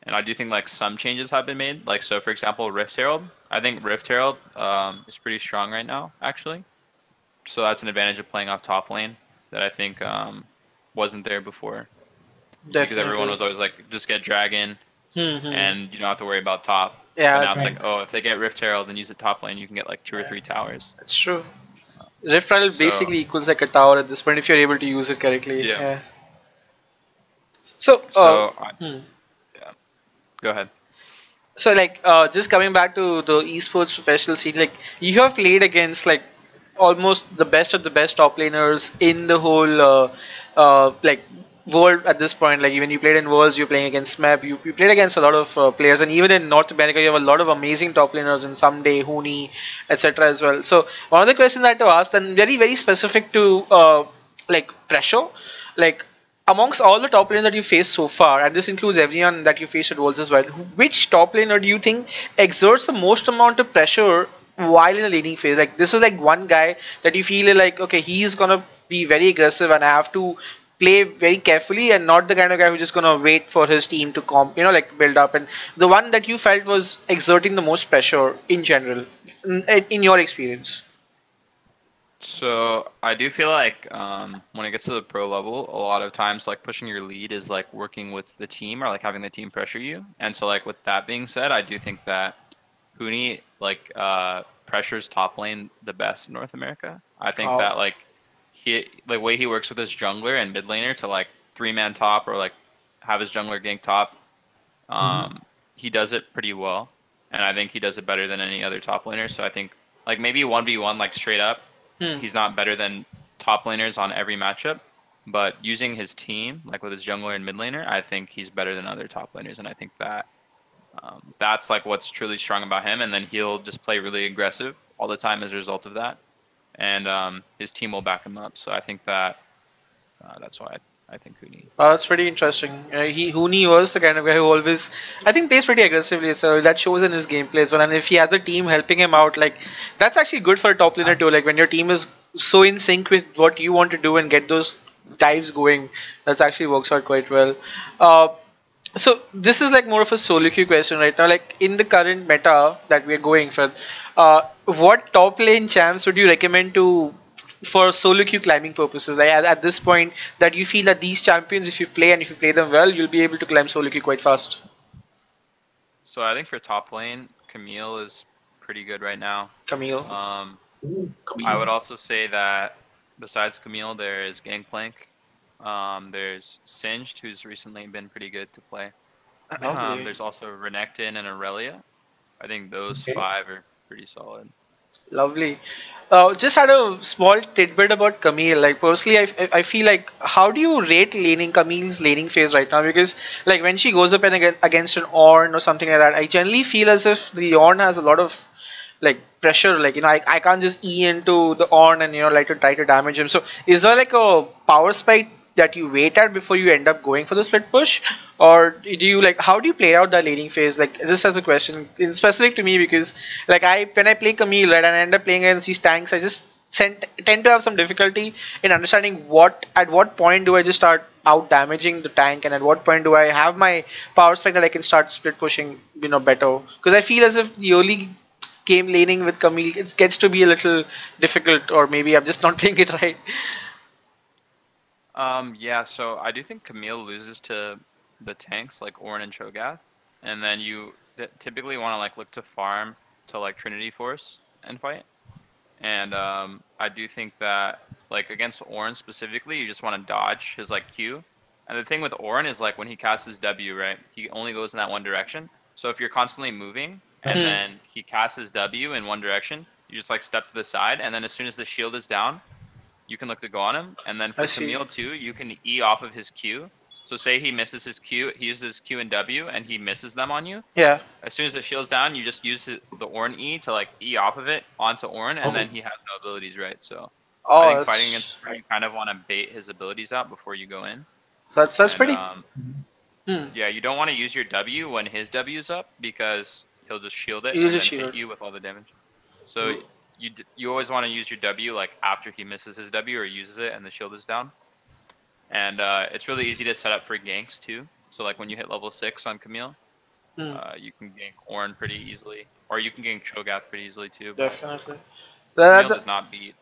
And I do think like some changes have been made. Like so, for example, Rift Herald. I think Rift Herald is pretty strong right now, actually. So that's an advantage of playing off top lane that I think wasn't there before. Because everyone
Definitely.
was always like, just get Dragon,
Hmm.
and you don't have to worry about top. But
Yeah,
now it's
Right.
like, oh, if they get Rift Herald and use the top lane, you can get like 2 or 3 towers.
that's true. Rift Rattle
So
basically equals like a tower at this point if you're able to use it correctly.
yeah.
Yeah. So,
So
hmm.
yeah, go ahead.
So like just coming back to the esports professional scene, like you have played against like almost the best of the best top laners in the whole like world at this point. Like even you played in Worlds, you're playing against Smeb, you played against a lot of players, and even in North America, you have a lot of amazing top laners in Someday, Huni, etc. as well. So one of the questions I had to ask, and very specific to like pressure, like amongst all the top laners that you faced so far, and this includes everyone that you faced at Worlds as well, which top laner do you think exerts the most amount of pressure while in the laning phase? Like this is like one guy that you feel like, okay, he's gonna be very aggressive and I have to play very carefully and not the kind of guy who's just gonna wait for his team to like build up. And the one that you felt was exerting the most pressure in general, in your experience.
So I do feel like when it gets to the pro level, a lot of times like pushing your lead is like working with the team or like having the team pressure you. And so like with that being said, I do think that Huni like pressures top lane the best in North America. I think
Wow.
that like the way he works with his jungler and mid laner to like 3-man top or like have his jungler gank top, he does it pretty well. And I think he does it better than any other top laner. So I think like maybe 1v1 like straight up
Hmm.
he's not better than top laners on every matchup, but using his team, like with his jungler and mid laner, I think he's better than other top laners, and I think that that's like what's truly strong about him. And then he'll just play really aggressive all the time as a result of that, and his team will back him up. So I think that that's why I think Huni.
That's pretty interesting. Huni was the kind of guy who always, I think, plays pretty aggressively. So that shows in his gameplay as well. And if he has a team helping him out, like that's actually good for a top laner too. Like when your team is so in sync with what you want to do and get those dives going, that actually works out quite well. Uh, so this is like more of a solo queue question right now. Like in the current meta that we're going for, what top lane champs would you recommend to for solo queue climbing purposes? Like at this point, that you feel that these champions, if you play and if you play them well, you'll be able to climb solo queue quite fast.
So I think for top lane, Camille is pretty good right now.
Camille.
Ooh,
I would also say that besides Camille, there is Gangplank. There's Singed, who's recently been pretty good to play.
Lovely.
There's also Renekton and Aurelia. I think those
Okay.
5 are pretty solid.
Lovely. Just had a small tidbit about Camille. Like personally, I feel like how do you rate laning Camille's laning phase right now? Because like when she goes up and against an Ornn or something like that, I generally feel as if the Ornn has a lot of like pressure. Like I can't just E into the Ornn and like to try to damage him. So is there like a power spike that you wait at before you end up going for the split push, or do you like how do you play out the laning phase? Like just as a question in specific to me, because like when I play Camille, right, and I end up playing against these tanks, I just tend to have some difficulty in understanding at what point do I just start out damaging the tank, and at what point do I have my power spike that I can start split pushing better, because I feel as if the early game laning with Camille it gets to be a little difficult, or maybe I'm just not playing it right.
Yeah, so I do think Camille loses to the tanks like Ornn and Cho'Gath, and then you typically want to like look to farm to like Trinity Force and fight. And I do think that like against Ornn specifically, you just want to dodge his like Q. And the thing with Ornn is like when he casts his W, right? He only goes in that one direction. So if you're constantly moving and
Mhm.
then he casts his W in one direction, you just like step to the side, and then as soon as the shield is down, you can look to go on him. And then
I
for
see.
Camille too, you can E off of his Q. So say he misses his Q, he uses his Q and W, and he misses them on you.
Yeah.
As soon as the shield's down, you just use the Ornn E to like E off of it onto Ornn, and then he has no abilities, right? So I
Oh,
think fighting against him, you kind of want to bait his abilities out before you go in.
that's
And
pretty. Hmm.
yeah, you don't want to use your W when his W's up because he'll just shield it
You
and then
just
hit
shield.
you with all the damage. So you always want to use your W like after he misses his W or uses it and the shield is down. And it's really easy to set up for ganks too. So like when you hit level 6 on Camille, You can gank Ornn pretty easily, or you can gank Cho'Gath pretty easily too. But
Definitely.
Camille
That's,
does not beat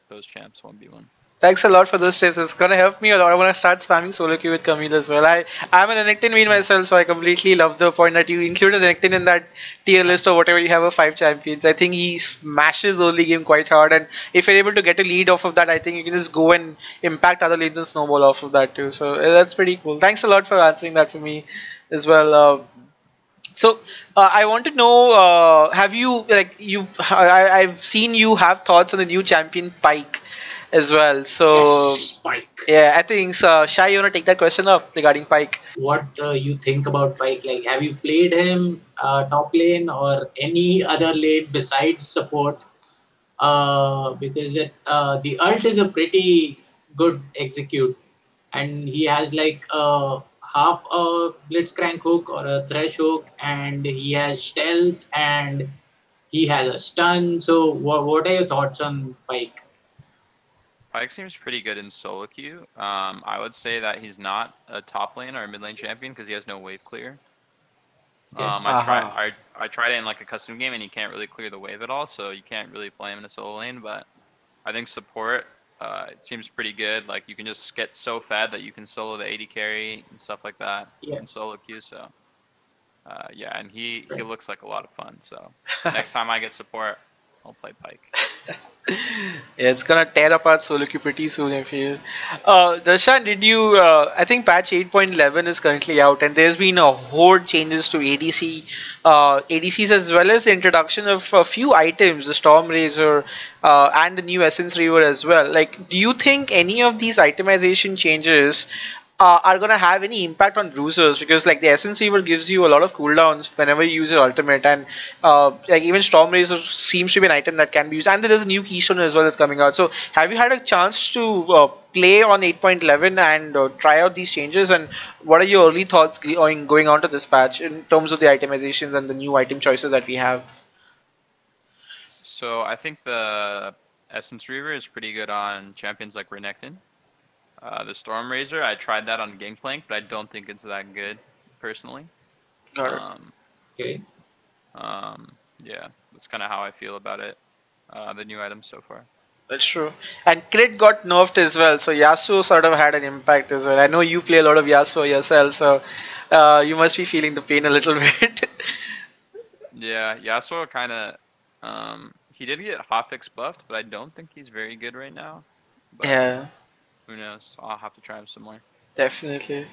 those champs 1v1.
thanks a lot for those tips. It's gonna help me a lot. I want to start spamming solo queue with Camille as well. I'm an Renekton main myself, so I completely love the point that you included Renekton in that tier list or whatever you have of 5 champions. I think he smashes early game quite hard, and if you're able to get a lead off of that, I think you can just go and impact other lanes and snowball off of that too. So that's pretty cool. Thanks a lot for answering that for me as well. So I want to know, have you like I've seen you have thoughts on the new champion Pyke as well. So
Yes, Pyke.
yeah, I think Shai, you wanna take that question up regarding Pyke?
What you think about Pyke? Like, have you played him top lane or any other lane besides support? Because the ult is a pretty good execute, and he has like half a blitzcrank hook or a thresh hook, and he has stealth and he has a stun. So, what are your thoughts on Pyke?
Pyke seems pretty good in solo queue. I would say that he's not a top lane or a mid lane champion because he has no wave clear.
Okay.
I tried it in like a custom game and you can't really clear the wave at all, so you can't really play him in a solo lane. But I think support, it seems pretty good. Like you can just get so fed that you can solo the AD carry and stuff like that
Yeah.
in solo queue. So yeah, and he
Right.
looks like a lot of fun. So next time I get support, I'll play Pyke.
Yeah, it's gonna tear apart solo queue pretty soon, I feel. Darshan, did you? I think patch 8.11 is currently out, and there's been a horde changes to ADCs as well as the introduction of a few items, the Storm Razor, and the new Essence Reaver as well. Like, do you think any of these itemization changes are gonna have any impact on bruisers? Because like the Essence Reaver gives you a lot of cooldowns whenever you use your ultimate, and like even Storm Razor seems to be an item that can be used, and there is a new Keystone as well that's coming out. So have you had a chance to play on 8.11 and try out these changes, and what are your early thoughts going on to this patch in terms of the itemizations and the new item choices that we have?
So I think the Essence Reaver is pretty good on champions like Renekton. The Storm Razor, I tried that on Gangplank, but I don't think it's that good, personally.
Got it.
Okay.
Yeah, that's kind of how I feel about it. The new items so far.
That's true. And crit got nerfed as well, so Yasuo sort of had an impact as well. I know you play a lot of Yasuo yourself, so you must be feeling the pain a little bit.
Yeah, Yasuo kind of, he did get hotfix buffed, but I don't think he's very good right now. But
Yeah,
who knows? I'll have to try him some more.
definitely.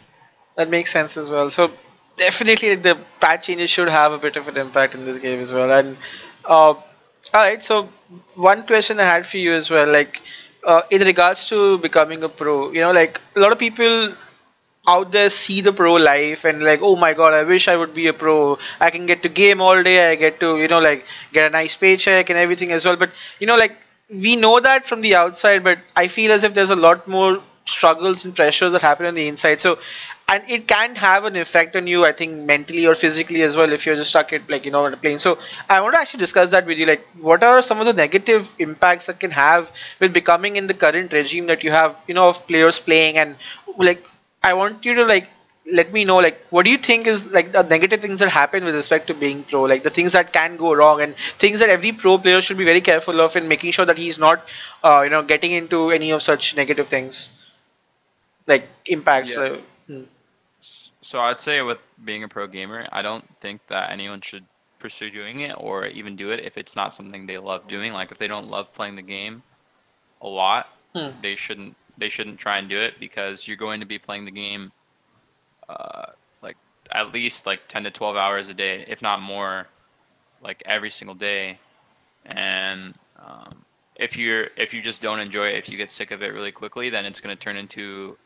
That makes sense as well. So definitely the patch changes should have a bit of an impact in this game as well. And all right, so one question I had for you as well, like in regards to becoming a pro, like a lot of people out there see the pro life and like, oh my god, I wish I would be a pro. I can get to game all day. I get to like get a nice paycheck and everything as well. But like we know that from the outside, but I feel as if there's a lot more struggles and pressures that happen on the inside. So and it can have an effect on you, I think, mentally or physically as well, if you're just stuck at like playing. So I want to actually discuss that with you, like what are some of the negative impacts that can have with becoming in the current regime that you have, of players playing, and like I want you to like let me know, like what do you think is like the negative things that happen with respect to being pro, like the things that can go wrong and things that every pro player should be very careful of in making sure that he's not getting into any of such negative things like impacts.
Yeah.
Hmm.
So I'd say with being a pro gamer, I don't think that anyone should pursue doing it or even do it if it's not something they love doing. Like if they don't love playing the game a lot,
Hmm.
they shouldn't try and do it because you're going to be playing the game like at least like 10 to 12 hours a day, if not more, like every single day. And if you just don't enjoy it, if you get sick of it really quickly, then it's going to turn into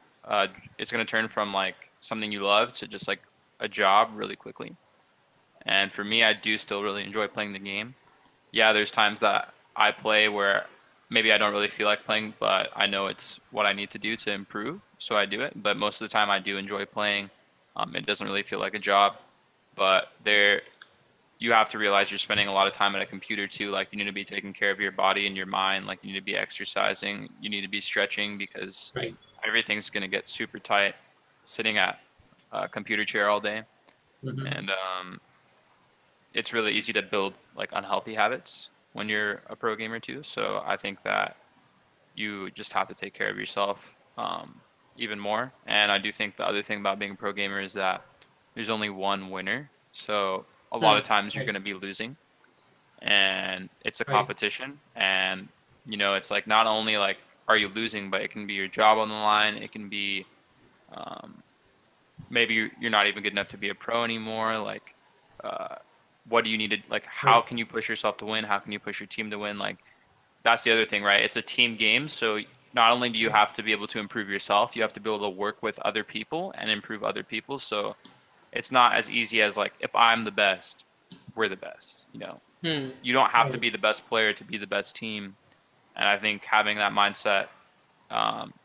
it's going to turn from like something you love to just like a job really quickly. And for me, I do still really enjoy playing the game. Yeah, there's times that I play where maybe I don't really feel like playing, but I know it's what I need to do to improve, so I do it. But most of the time, I do enjoy playing. It doesn't really feel like a job, but you have to realize you're spending a lot of time at a computer too. Like you need to be taking care of your body and your mind. Like you need to be exercising. You need to be stretching because
Right.
everything's gonna get super tight sitting at a computer chair all day.
Mhm.
and it's really easy to build like unhealthy habits when you're a pro gamer too. So I think that you just have to take care of yourself even more. And I do think the other thing about being a pro gamer is that there's only one winner. So a lot
Hmm.
of times you're
Right.
going to be losing, and it's a
Right.
competition. And it's like not only like are you losing, but it can be your job on the line. It can be um, maybe you're not even good enough to be a pro anymore. Like, uh, what do you need to like? How
Right.
can you push yourself to win? How can you push your team to win? Like, that's the other thing, right? It's a team game, so not only do you
Right.
have to be able to improve yourself, you have to be able to work with other people and improve other people. So it's not as easy as like if I'm the best, we're the best.
Hmm.
You don't have to
Right.
be the best player to be the best team. And I think having that mindset,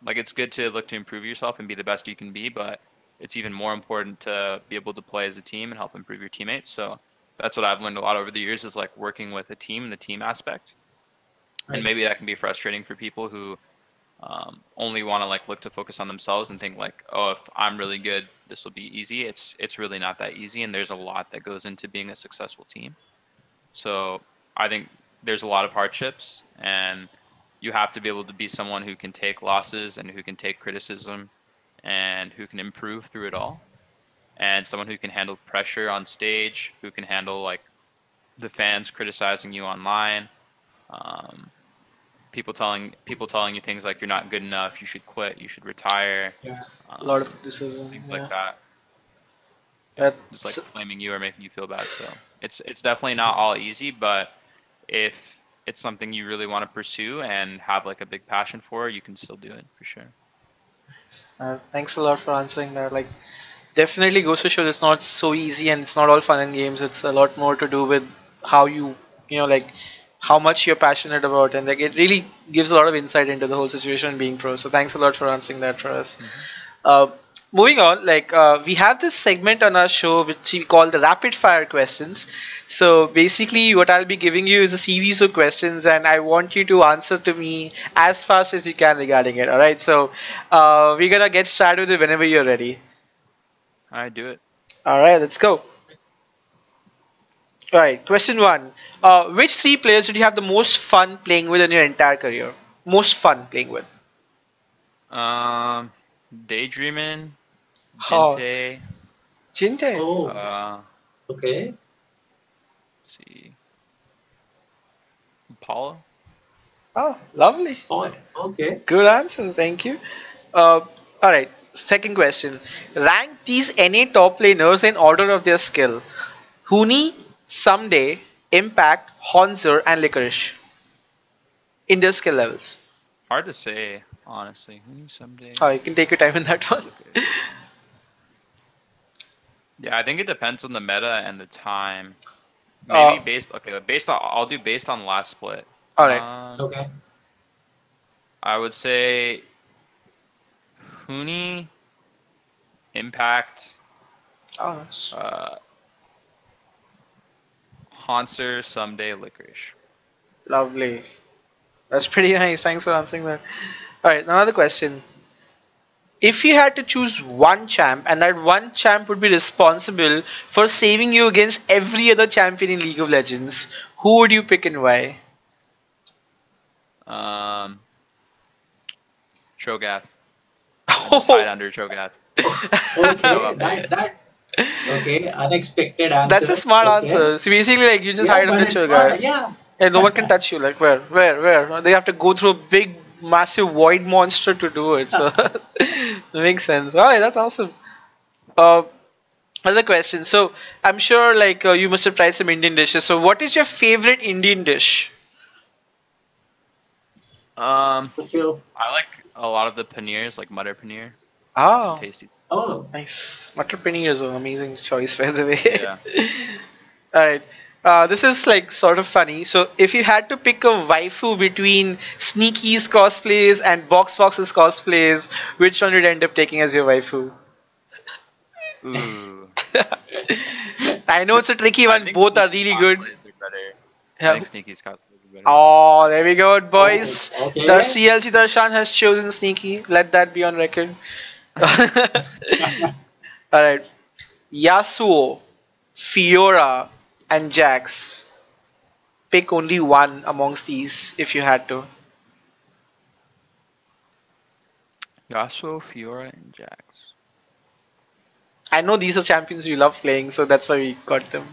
like it's good to look to improve yourself and be the best you can be, but it's even more important to be able to play as a team and help improve your teammates. So that's what I've learned a lot over the years is like working with a team and the team aspect. And
Right.
maybe that can be frustrating for people who only want to like look to focus on themselves and think like, oh, if I'm really good, this will be easy. It's really not that easy, and there's a lot that goes into being a successful team. So I think there's a lot of hardships, and you have to be able to be someone who can take losses and who can take criticism and who can improve through it all, and someone who can handle pressure on stage, who can handle like the fans criticizing you online. Um, people telling you things like you're not good enough, you should quit, you should retire,
Yeah.
A lot of
um,
criticism.
things like
Yeah.
that. Yeah, just
That's
like flaming you or making you feel bad. So it's definitely not all easy, but if it's something you really want to pursue and have like a big passion for, you can still do it for sure.
thanks a lot for answering that. Like, definitely goes to show it's not so easy and it's not all fun and games. It's a lot more to do with how like how much you're passionate about, and like it really gives a lot of insight into the whole situation being pro. So thanks a lot for answering that for us.
Hmm.
Uh, Moving on, like we have this segment on our show which we call the rapid fire questions. So basically, what I'll be giving you is a series of questions, and I want you to answer to me as fast as you can regarding it. All right. So we're gonna get started with it whenever you're ready.
All right, do it.
All right, let's go. All right, question one. Which three players did you have the most fun playing with in your entire career? Most fun playing with?
Um, Daydreaming,
Oh,
Jinte,
Jinte.
Oh.
uh,
Okay.
let's see, Apollo.
Oh, lovely.
Oh. Okay.
Good answers. Thank you. All right, second question. Rank these NA top laners in order of their skill. Huni, Someday, Impact, Honzer, and Licorice in their skill levels.
Hard to say, honestly. Who knew someday?
Oh, you can take your time in that one.
Licorice. Yeah, I think it depends on the meta and the time. Maybe
Uh,
based on I'll do based on last split.
all right.
Um,
Okay.
I would say Huni, Impact,
Oh, nice.
uh, Hanser, Someday, Licorice.
Lovely. That's pretty nice. Thanks for answering that. All right, another question. If you had to choose one champ, and that one champ would be responsible for saving you against every other champion in League of Legends, who would you pick and why?
Um, Cho'Gath. I just hide
Oh,
under Cho'Gath. So
Okay.
up mid.
That. Okay. Unexpected
that's a
answer.
smart
Okay.
answer. So basically, like you just
Yeah,
hide
but
under
it's
your
fun.
guy,
Yeah.
and no one can touch you. Like where? They have to go through a big, massive void monster to do it. So it makes sense. All right, that's awesome. Uh, Another question. So I'm sure like you must have tried some Indian dishes. So what is your favorite Indian dish?
Um,
Put your.
I like a lot of the paneers, like Mutter paneer.
Ah,
Tasty.
Oh.
nice. Matar paneer is an amazing choice, by the way.
Yeah.
All right. This is like sort of funny. So if you had to pick a waifu between Sneaky's cosplays and Box's cosplays, which one would you end up taking as your waifu?
Ooh.
I know it's a tricky
I
one.
think
Both are
Sneaky
really good.
cosplays are better. I
Yeah.
think Sneaky's cosplays are better.
Oh, there we go,
Oh.
boys. The
Okay.
CLG Darshan has chosen Sneaky. Let that be on record. Alright. Yasuo. Fiora, and Jax. Pick only one amongst these if you had to.
Yasuo, Fiora, and Jax.
I know these are champions you love playing, so that's why we got them.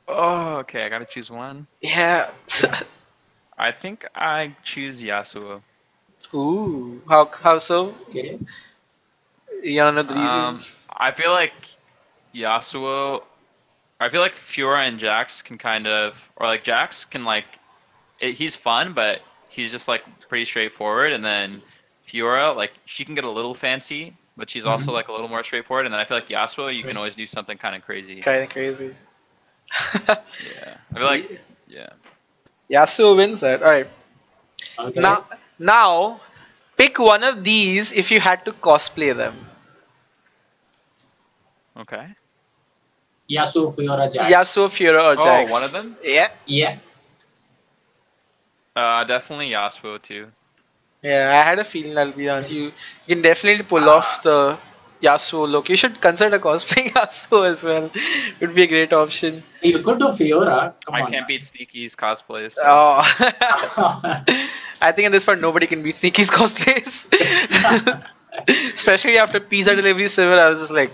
Oh, okay. I gotta choose one.
Yeah.
I think I choose Yasuo.
Ooh. How so?
Okay.
You wanna know the reasons?
I feel like Yasuo. I feel like Fiora and Jax can kind of, or like Jax can like, he's fun, but he's just like pretty straightforward. And then Fiora, like she can get a little fancy, but she's also like a little more straightforward. And then I feel like Yasuo, you can always do something kind of crazy.
Kind of crazy.
Yeah, I feel like yeah.
Yasuo wins that. Alright.
Okay.
Now, pick one of these if you had to cosplay them.
Okay.
Yasuo, Fiora, Jax.
Yasuo, Fiora, or Jax.
Oh, one of them?
Yeah.
Yeah.
Definitely Yasuo too.
Yeah, I had a feeling that'll be on you. You can definitely pull off the Yasuo look. You should consider cosplaying Yasuo as well. It would be a great option.
You could do Fiora. Come
I
on.
can't beat Sneaky's cosplays. So.
Oh. I think at this point nobody can beat Sneaky's cosplays. Especially after Pizza Delivery Server, I was just like,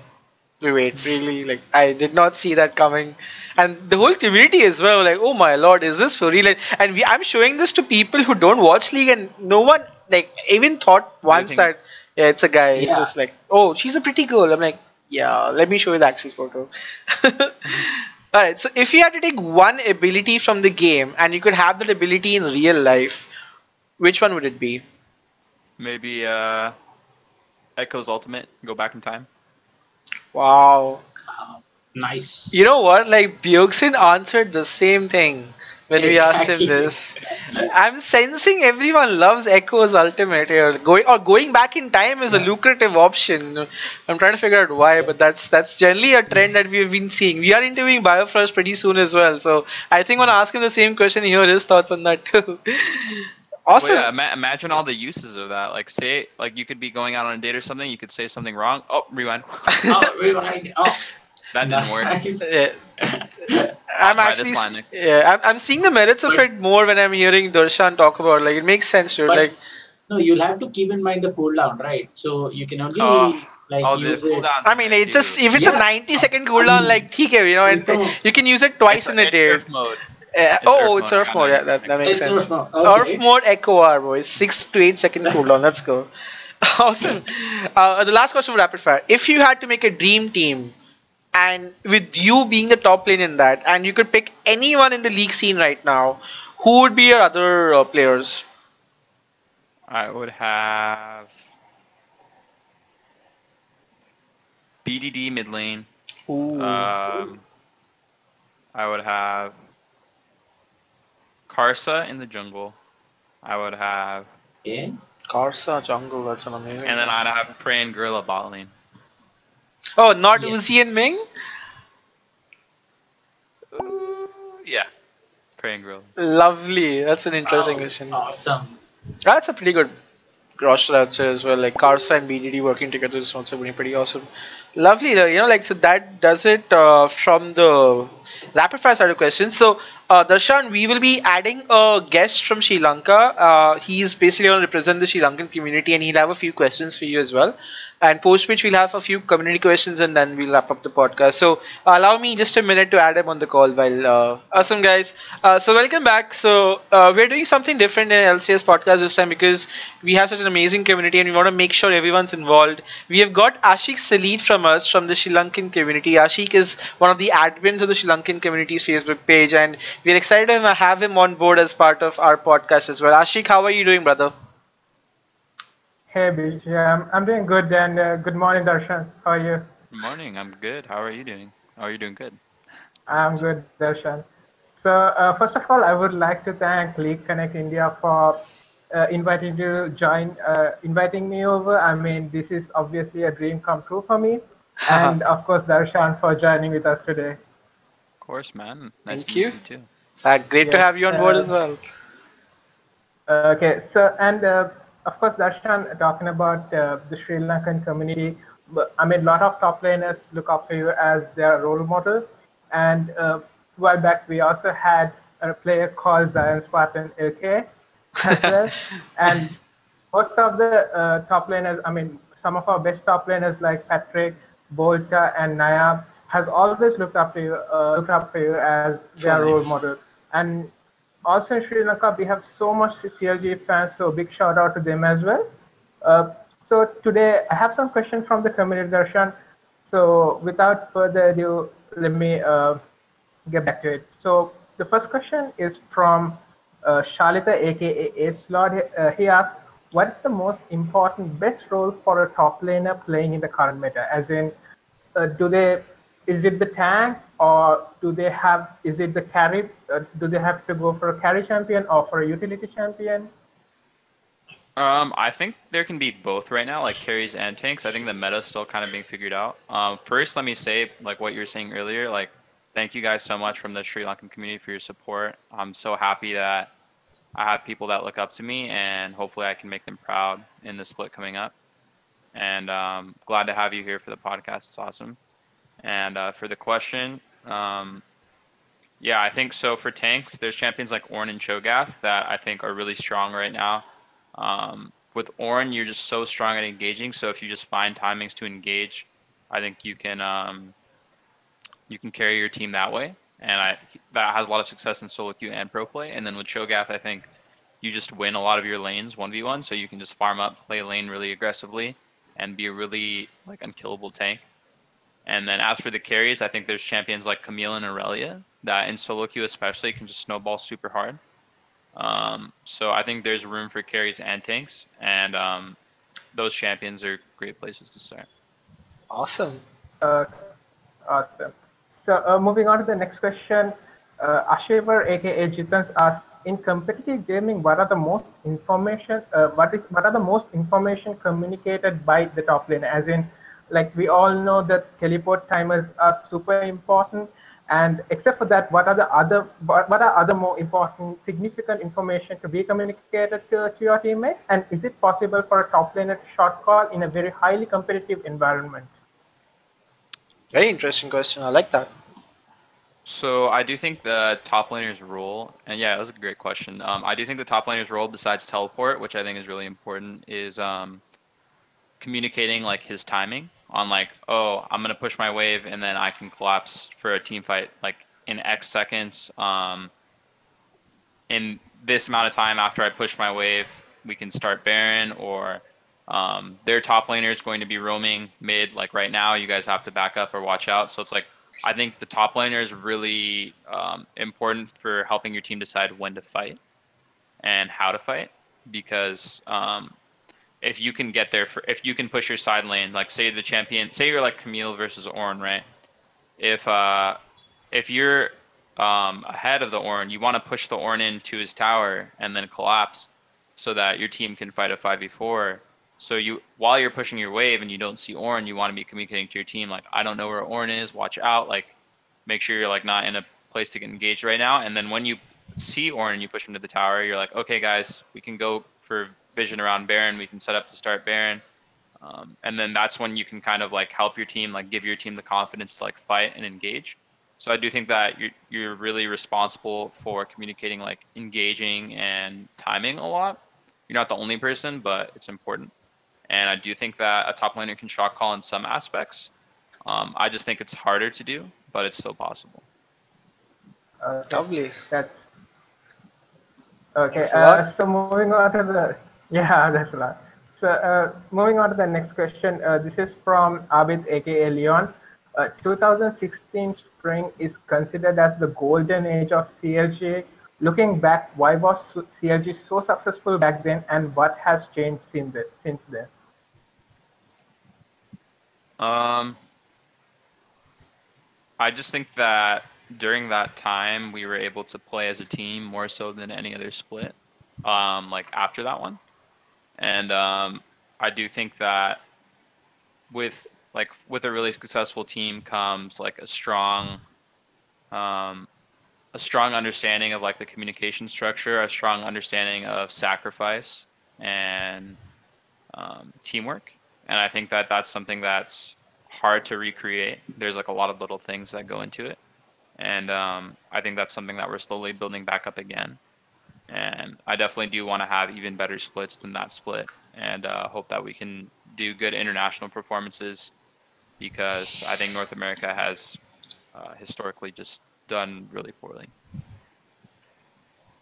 wait, really? Like, I did not see that coming. And the whole community as well, like, oh my lord, is this for real? And I'm showing this to people who don't watch League, and no one, like, even thought once that, yeah, it's a guy. It's just like, oh, she's a pretty girl. I'm like, yeah, let me show you the actual photo. Alright, so if you had to take one ability from the game, and you could have that ability in real life, which one would it be?
Maybe Echo's ultimate. Go back in time.
Wow.
Nice.
You know what? Like Bjorkson answered the same thing when we asked him this. I'm sensing everyone loves Echo's ultimate here. Going back in time is a lucrative option. I'm trying to figure out why, but that's generally a trend that we've been seeing. We are interviewing Biofrost pretty soon as well, so I think when I ask him the same question, hear his thoughts on that too. Awesome.
Well, yeah, imagine all the uses of that. Like, say, like you could be going out on a date or something. You could say something wrong. Oh, rewind.
Rewind. Oh.
That didn't work.
I'm actually, I'm seeing the merits of it more when I'm hearing Darshan talk about. Like, it makes sense, dude. Like,
no, you'll have to keep in mind the cooldown, right? So you can only use it.
I mean, it's just if it's a 90-second cooldown, like, you know, and you can use it twice in a day.
Surf mode.
It's surf mode. Yeah, that makes sense. Surf mode Echo R, boys. 6 to 8 second cooldown. Let's go. Awesome. The last question for rapid fire: if you had to make a dream team, and with you being the top lane in that, and you could pick anyone in the league scene right now, who would be your other players?
I would have BDD mid lane. I would have Karsa in the jungle. I would have
Karsa jungle. That's an amazing.
And then I'd have Prey and Gorilla bot lane.
Oh, not Uzi and Ming?
Yeah. Prey and Gorilla.
Lovely. That's an interesting question.
Awesome.
That's a pretty good roster, I'd say, as well. Like Karsa and BDD working together is also pretty awesome. Lovely. You know, like, so that does it from the rapid fire side of questions. So, Darshan, we will be adding a guest from Sri Lanka. He's basically going to represent the Sri Lankan community, and he'll have a few questions for you as well. And post which we'll have a few community questions, and then we'll wrap up the podcast. So allow me just a minute to add him on the call while awesome guys. So welcome back. So we're doing something different in LCS podcast this time because we have such an amazing community and we want to make sure everyone's involved. We have got Ashik Salit from us from the Sri Lankan community. Ashik is one of the admins of the Sri Lankan community's Facebook page, and we're excited to have him on board as part of our podcast as well. Ashik, how are you doing, brother?
Hey, Beach. Yeah, I'm doing good, and good morning, Darshan. How are you?
Good morning. I'm good. How are you doing? How are you doing? Good.
I'm good, Darshan. So, first of all, I would like to thank League Connect India for inviting me over. I mean, this is obviously a dream come true for me, and of course, Darshan for joining with us today.
Of course, man. Nice
Thank
to meet you too.
It's great to have you on board as well.
Okay, so and of course, Darshan, talking about the Sri Lankan community, but I mean, a lot of top laners look up to you as their role model. And a while back, we also had a player called Zion Spartan LK as well. And most of the top laners, I mean, some of our best top laners like Patrick, Bolta, and Nayab has always looked up to you as
So
their role
nice.
model. And also in Sri Lanka, we have so much CLG fans, so big shout out to them as well. Uh, so today I have some questions from the community, Darshan. So without further ado, let me get back to it. So the first question is from Shalita, aka Ace Lord. He asked, "What is the most important best role for a top laner playing in the current meta? As in, do they is it the tank or do they have is it the carry? Do they have to go for a carry champion or for a utility champion?"
I think there can be both right now, like carries and tanks. I think the meta's still kind of being figured out. First, let me say, like what you were saying earlier, like thank you guys so much from the Sri Lankan community for your support. I'm so happy that I have people that look up to me, and hopefully I can make them proud in the split coming up. And glad to have you here for the podcast. It's awesome. And for the question, yeah, I think so. For tanks, there's champions like Ornn and Cho'Gath that I think are really strong right now. With Ornn, you're just so strong at engaging. So if you just find timings to engage, I think you can carry your team that way. And that has a lot of success in solo queue and pro play. And then with Cho'Gath, I think you just win a lot of your lanes 1v1. So you can just farm up, play lane really aggressively, and be a really like unkillable tank. And then as for the carries, I think there's champions like Camille and Aurelia that in solo queue especially can just snowball super hard. So I think there's room for carries and tanks, and those champions are great places to start.
Awesome.
Uh, Awesome. So moving on to the next question, Ashiver, aka Jitans, asks, in competitive gaming, what are the most information communicated by the top lane? As in, like we all know that teleport timers are super important, and except for that, what are other more important, significant information to be communicated to your teammates? And is it possible for a top laner to short call in a very highly competitive environment?
Very interesting question. I like that.
So I do think the top laner's role, and yeah, that was a great question. I do think the top laner's role, besides teleport, which I think is really important, is communicating like his timing on like, oh, I'm gonna push my wave and then I can collapse for a team fight like in X seconds. In this amount of time after I push my wave, we can start Baron, or their top laner is going to be roaming mid like right now. You guys have to back up or watch out. So it's like I think the top laner is really important for helping your team decide when to fight and how to fight, because if you can get there if you can push your side lane, like say the champion, say you're like Camille versus Ornn, right? If you're ahead of the Ornn, you want to push the Ornn into his tower and then collapse so that your team can fight a 5v4. So while you're pushing your wave and you don't see Ornn, you want to be communicating to your team like, I don't know where Ornn is, watch out, like make sure you're like not in a place to get engaged right now. And then when you see Ornn and you push him to the tower, you're like, okay guys, we can go for vision around Baron, we can set up to start Baron. And then that's when you can kind of like help your team, like give your team the confidence to like fight and engage. So I do think that you're really responsible for communicating, like engaging and timing a lot. You're not the only person, but it's important. And I do think that a top laner can shot call in some aspects. I just think it's harder to do, but it's still possible.
Lovely.
That's okay.
Thanks a lot.
So moving on to the yeah, that's a lot. So moving on to the next question. This is from Abid, aka Leon. 2016 spring is considered as the golden age of CLG. Looking back, why was CLG so successful back then, and what has changed since then?
I just think that during that time we were able to play as a team more so than any other split. Like after that one, and I do think that with a really successful team comes like a strong understanding of like the communication structure, a strong understanding of sacrifice and teamwork. and I think that that's something that's hard to recreate. There's like a lot of little things that go into it, and I think that's something that we're slowly building back up again. And I definitely do want to have even better splits than that split, and hope that we can do good international performances, because I think North America has historically just done really poorly.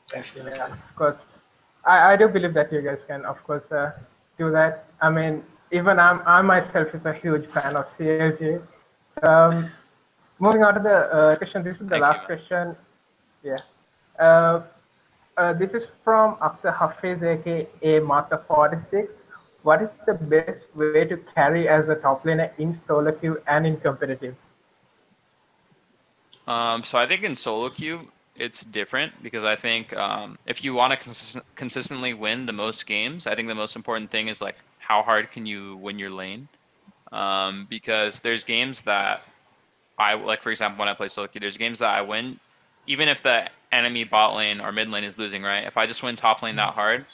Definitely.
Yeah, of course. I do believe that you guys can, of course, do that. I mean, even I myself is a huge fan of CLG. Moving on to the question, this is the
Thank
last
you.
question. Yeah. This is from Akhtar Hafiz, aka Master 46. What is the best way to carry as a top laner in solo queue and in competitive?
So I think in solo queue it's different, because I think if you want to consistently win the most games, I think the most important thing is like how hard can you win your lane. Because there's games that I like, for example, when I play solo queue, there's games that I win even if the enemy bot lane or mid lane is losing, right? If I just win top lane that hard,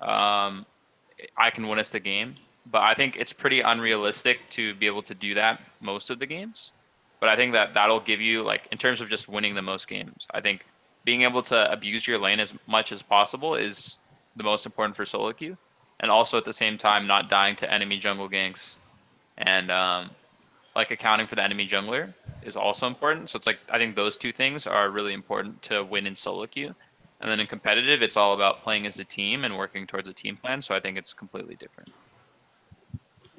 I can win us the game. But I think it's pretty unrealistic to be able to do that most of the games. But I think that that'll give you, like, in terms of just winning the most games, I think being able to abuse your lane as much as possible is the most important for solo queue. And also at the same time, not dying to enemy jungle ganks. And like accounting for the enemy jungler is also important. So it's like, I think those two things are really important to win in solo queue. And then in competitive, it's all about playing as a team and working towards a team plan. So I think it's completely different.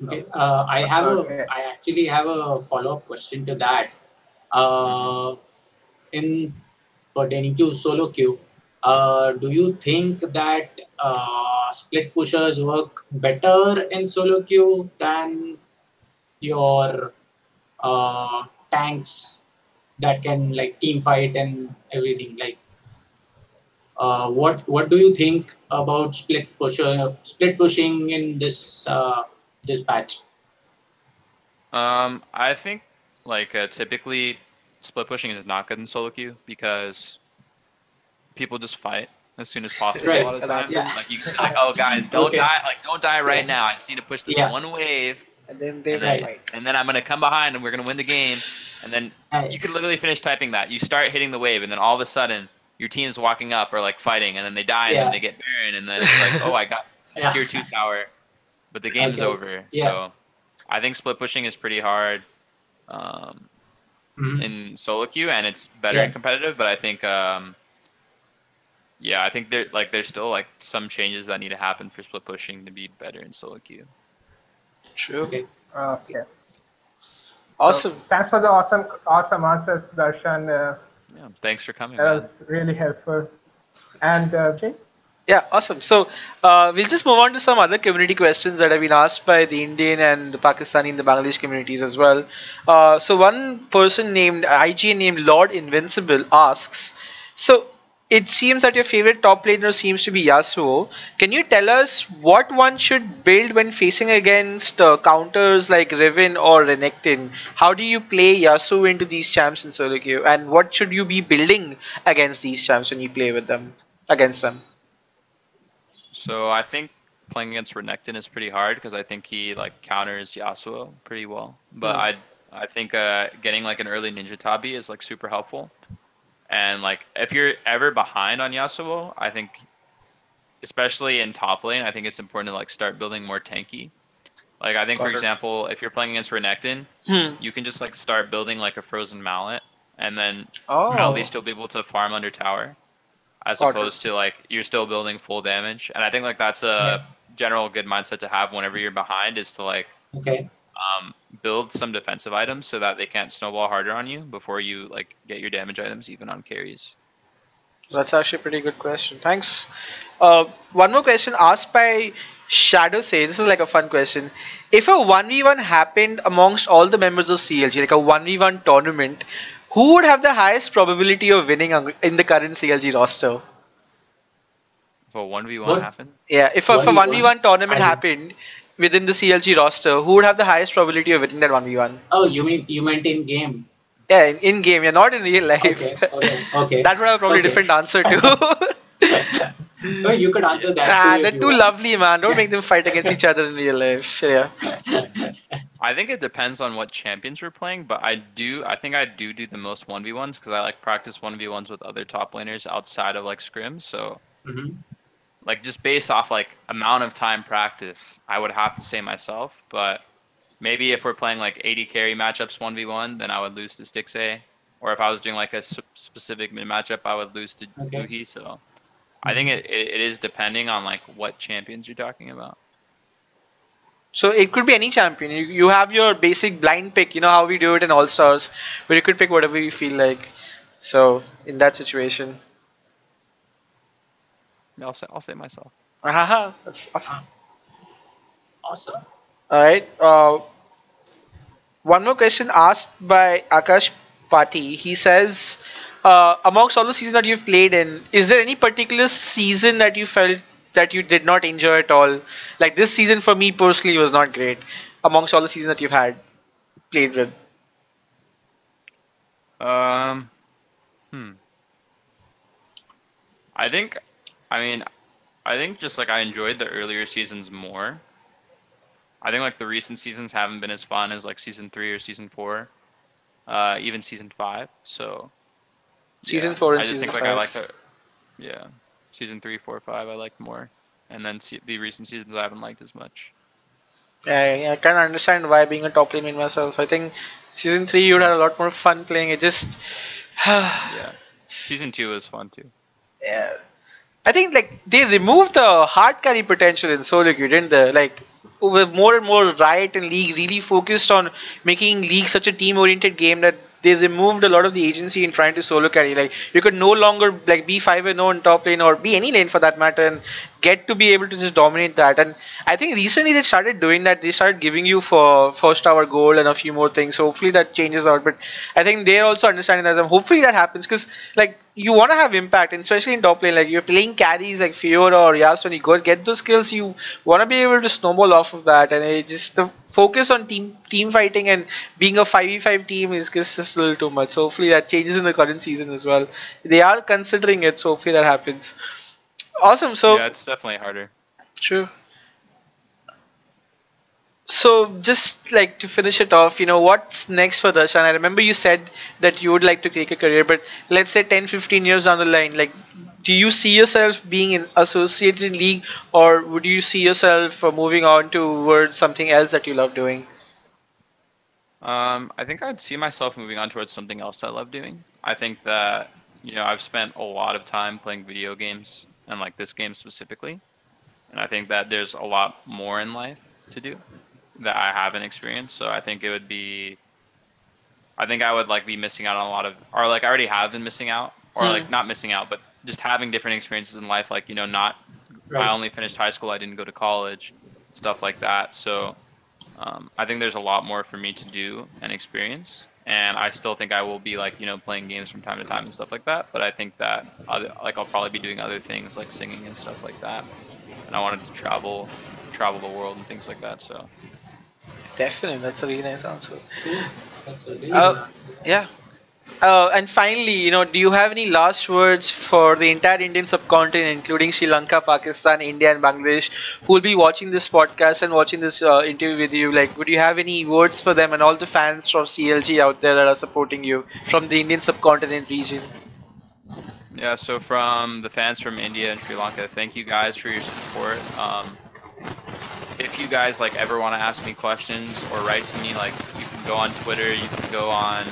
Okay. I actually have a follow-up question to that. In pertaining to solo queue, do you think that split pushers work better in solo queue than your tanks that can like team fight and everything? Like, what do you think about split pushing in this this patch?
I think like typically split pushing is not good in solo queue, because people just fight as soon as possible a lot of times.
Yeah.
Like you like, oh guys, don't die, like don't die right now. I just need to push this one wave,
And then they
Right.
and then I'm gonna come behind and we're gonna win the game. And then you could literally finish typing that. You start hitting the wave, and then all of a sudden your team's walking up or like fighting, and then they die, and then they get Baron, and then it's like, oh, I got tier 2 tower, but the game's over. So I think split pushing is pretty hard in solo queue, and it's better in competitive. But I think yeah, I think there's still like some changes that need to happen for split pushing to be better in solo queue.
True.
Okay.
Okay.
Awesome.
So, thanks for the awesome answers, Darshan.
Yeah, thanks for coming.
That was really helpful. And Jay?
Yeah, awesome. So we'll just move on to some other community questions that have been asked by the Indian and the Pakistani and the Bangladesh communities as well. So one person named IGN named Lord Invincible asks, so it seems that your favorite top laner seems to be Yasuo. Can you tell us what one should build when facing against counters like Riven or Renekton? How do you play Yasuo into these champs in solo queue? And what should you be building against these champs when you play with them, against them?
So I think playing against Renekton is pretty hard, because I think he like counters Yasuo pretty well. But I think getting like an early Ninja Tabi is like super helpful. And like if you're ever behind on Yasuo, I think especially in top lane, I think it's important to like start building more tanky. Like I think for example, if you're playing against Renekton, you can just like start building like a frozen mallet, and then at least you'll be able to farm under tower, as opposed to like you're still building full damage. And I think like that's a general good mindset to have whenever you're behind, is to like build some defensive items so that they can't snowball harder on you before you like get your damage items even on carries.
That's actually a pretty good question. Thanks. One more question asked by Shadow says, this is like a fun question. If a 1v1 happened amongst all the members of CLG, like a 1v1 tournament, who would have the highest probability of winning in the current CLG roster?
If a 1v1 happened?
Yeah, if a 1v1 tournament happened within the CLG roster, who would have the highest probability of winning that 1v1?
Oh, you meant in game?
Yeah, in game. You're not in real life.
Okay.
That would have probably a different answer too.
No, you could answer that too if
They're
you
too
want.
lovely, man. Don't make them fight against each other in real life. Yeah.
I think it depends on what champions we're playing, but I think I do the most 1v1s because I like practice 1v1s with other top laners outside of like scrims. So
Mhm.
like just based off like amount of time practice, I would have to say myself. But maybe if we're playing like 80 carry matchups 1v1, then I would lose to Stixay. Or if I was doing like a specific mid matchup, I would lose to
Okay.
Uhi. So I think it is depending on like what champions you're talking about.
So it could be any champion. You have your basic blind pick. You know how we do it in All Stars, where you could pick whatever you feel like. So in that situation,
I'll say myself.
haha, that's awesome.
Awesome.
All right. One more question asked by Akash Pati. He says, amongst all the seasons that you've played in, is there any particular season that you felt that you did not enjoy at all? Like this season for me personally was not great. Amongst all the seasons that you've had played with.
Um, I think, I think just like I enjoyed the earlier seasons more. I think like the recent seasons haven't been as fun as like season 3 or season 4, even season 5. So
Season 4 and
I just
season
think
5.
like season 3, 4, 5 I liked more, and then the recent seasons I haven't liked as much.
Yeah, I can understand why being a top lane myself. I think season 3 you'd had a lot more fun playing. It just
Yeah, season 2 was fun too.
yeah. I think like they removed the hard carry potential in SoloQ, didn't they? Like with more and more Riot and League really focused on making League such a team-oriented game that they removed a lot of the agency in trying to solo carry. Like you could no longer like be 5-0 in top lane or be any lane for that matter and get to be able to just dominate that. And I think recently they started doing that. They started giving you for first hour gold and a few more things. So hopefully that changes out. But I think they're also understanding that. Hopefully that happens because like you want to have impact, and especially in top lane. Like you're playing carries like Fiora or Yas, when you go get those skills, you want to be able to snowball off of that. And it just the focus on team fighting and being a 5v5 team is just a little too much. So hopefully that changes in the current season as well. They are considering it, so hopefully that happens. Awesome. So
yeah, it's definitely harder.
true. So just like to finish it off, what's next for Darshan? I remember you said that you would like to take a career, but let's say 10, 15 years down the line, like, do you see yourself being associated in League, or would you see yourself moving on towards something else that you love doing?
I think I'd see myself moving on towards something else I love doing. I think that, I've spent a lot of time playing video games, and like this game specifically. And I think that there's a lot more in life to do that I haven't experienced. So I think I would like be missing out on a lot of, or like I already have been missing out, or like not missing out, but just having different experiences in life. Like, not, I only finished high school, I didn't go to college, stuff like that. So I think there's a lot more for me to do and experience. And I still think I will be like, playing games from time to time and stuff like that. But I think that I'll probably be doing other things like singing and stuff like that. And I wanted to travel the world and things like that. So
Definitely, that's a really nice answer.
Cool. That's a really good answer.
Yeah. And finally, do you have any last words for the entire Indian subcontinent, including Sri Lanka, Pakistan, India, and Bangladesh, who will be watching this podcast and watching this interview with you? Like, would you have any words for them and all the fans from CLG out there that are supporting you from the Indian subcontinent region?
yeah, so from the fans from India and Sri Lanka, thank you guys for your support. If you guys like ever want to ask me questions or write to me, like you can go on Twitter, you can go on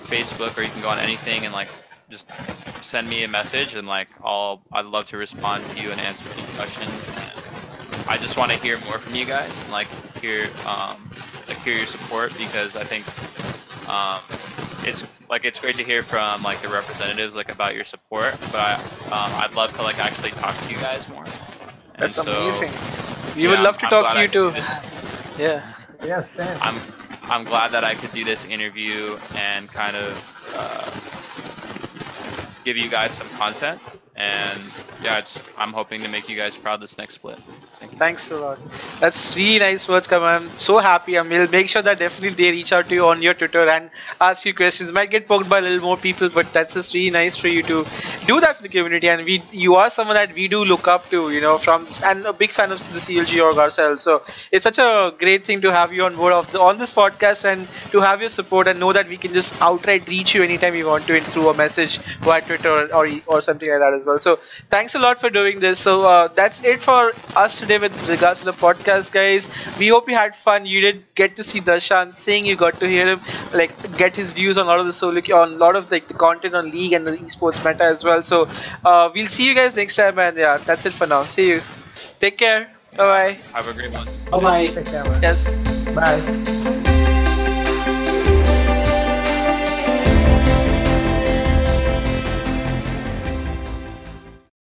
Facebook, or you can go on anything and like just send me a message, and like I'd love to respond to you and answer any questions. And I just want to hear more from you guys and like hear your support, because I think it's great to hear from like the representatives like about your support, but I'd love to like actually talk to you guys more.
That's
And so,
amazing. We would love to talk to you too. Yeah.
Yes, same.
I'm glad that I could do this interview and kind of give you guys some content. And yeah, I'm hoping to make you guys proud this next split. Thank you.
Thanks a lot. That's really nice words, Kam. I'm so happy. We'll make sure that definitely they reach out to you on your Twitter and ask you questions. Might get poked by a little more people, but that's just really nice for you to do that for the community. And you are someone that we do look up to, from and a big fan of the CLG org ourselves. So it's such a great thing to have you on board on this podcast and to have your support and know that we can just outright reach you anytime we want to through a message via Twitter or something like that as well. So thanks a lot for doing this. So that's it for us today with regards to the podcast, guys. We hope you had fun. You did get to see Darshan sing. You got to hear him get his views on a lot of the SoloQ, on a lot of the content on League and the esports meta as well. So we'll see you guys next time, and yeah, that's it for now. See you. Take care. Bye bye.
Have a great one.
Bye bye.
Take care, man.
Yes.
Bye.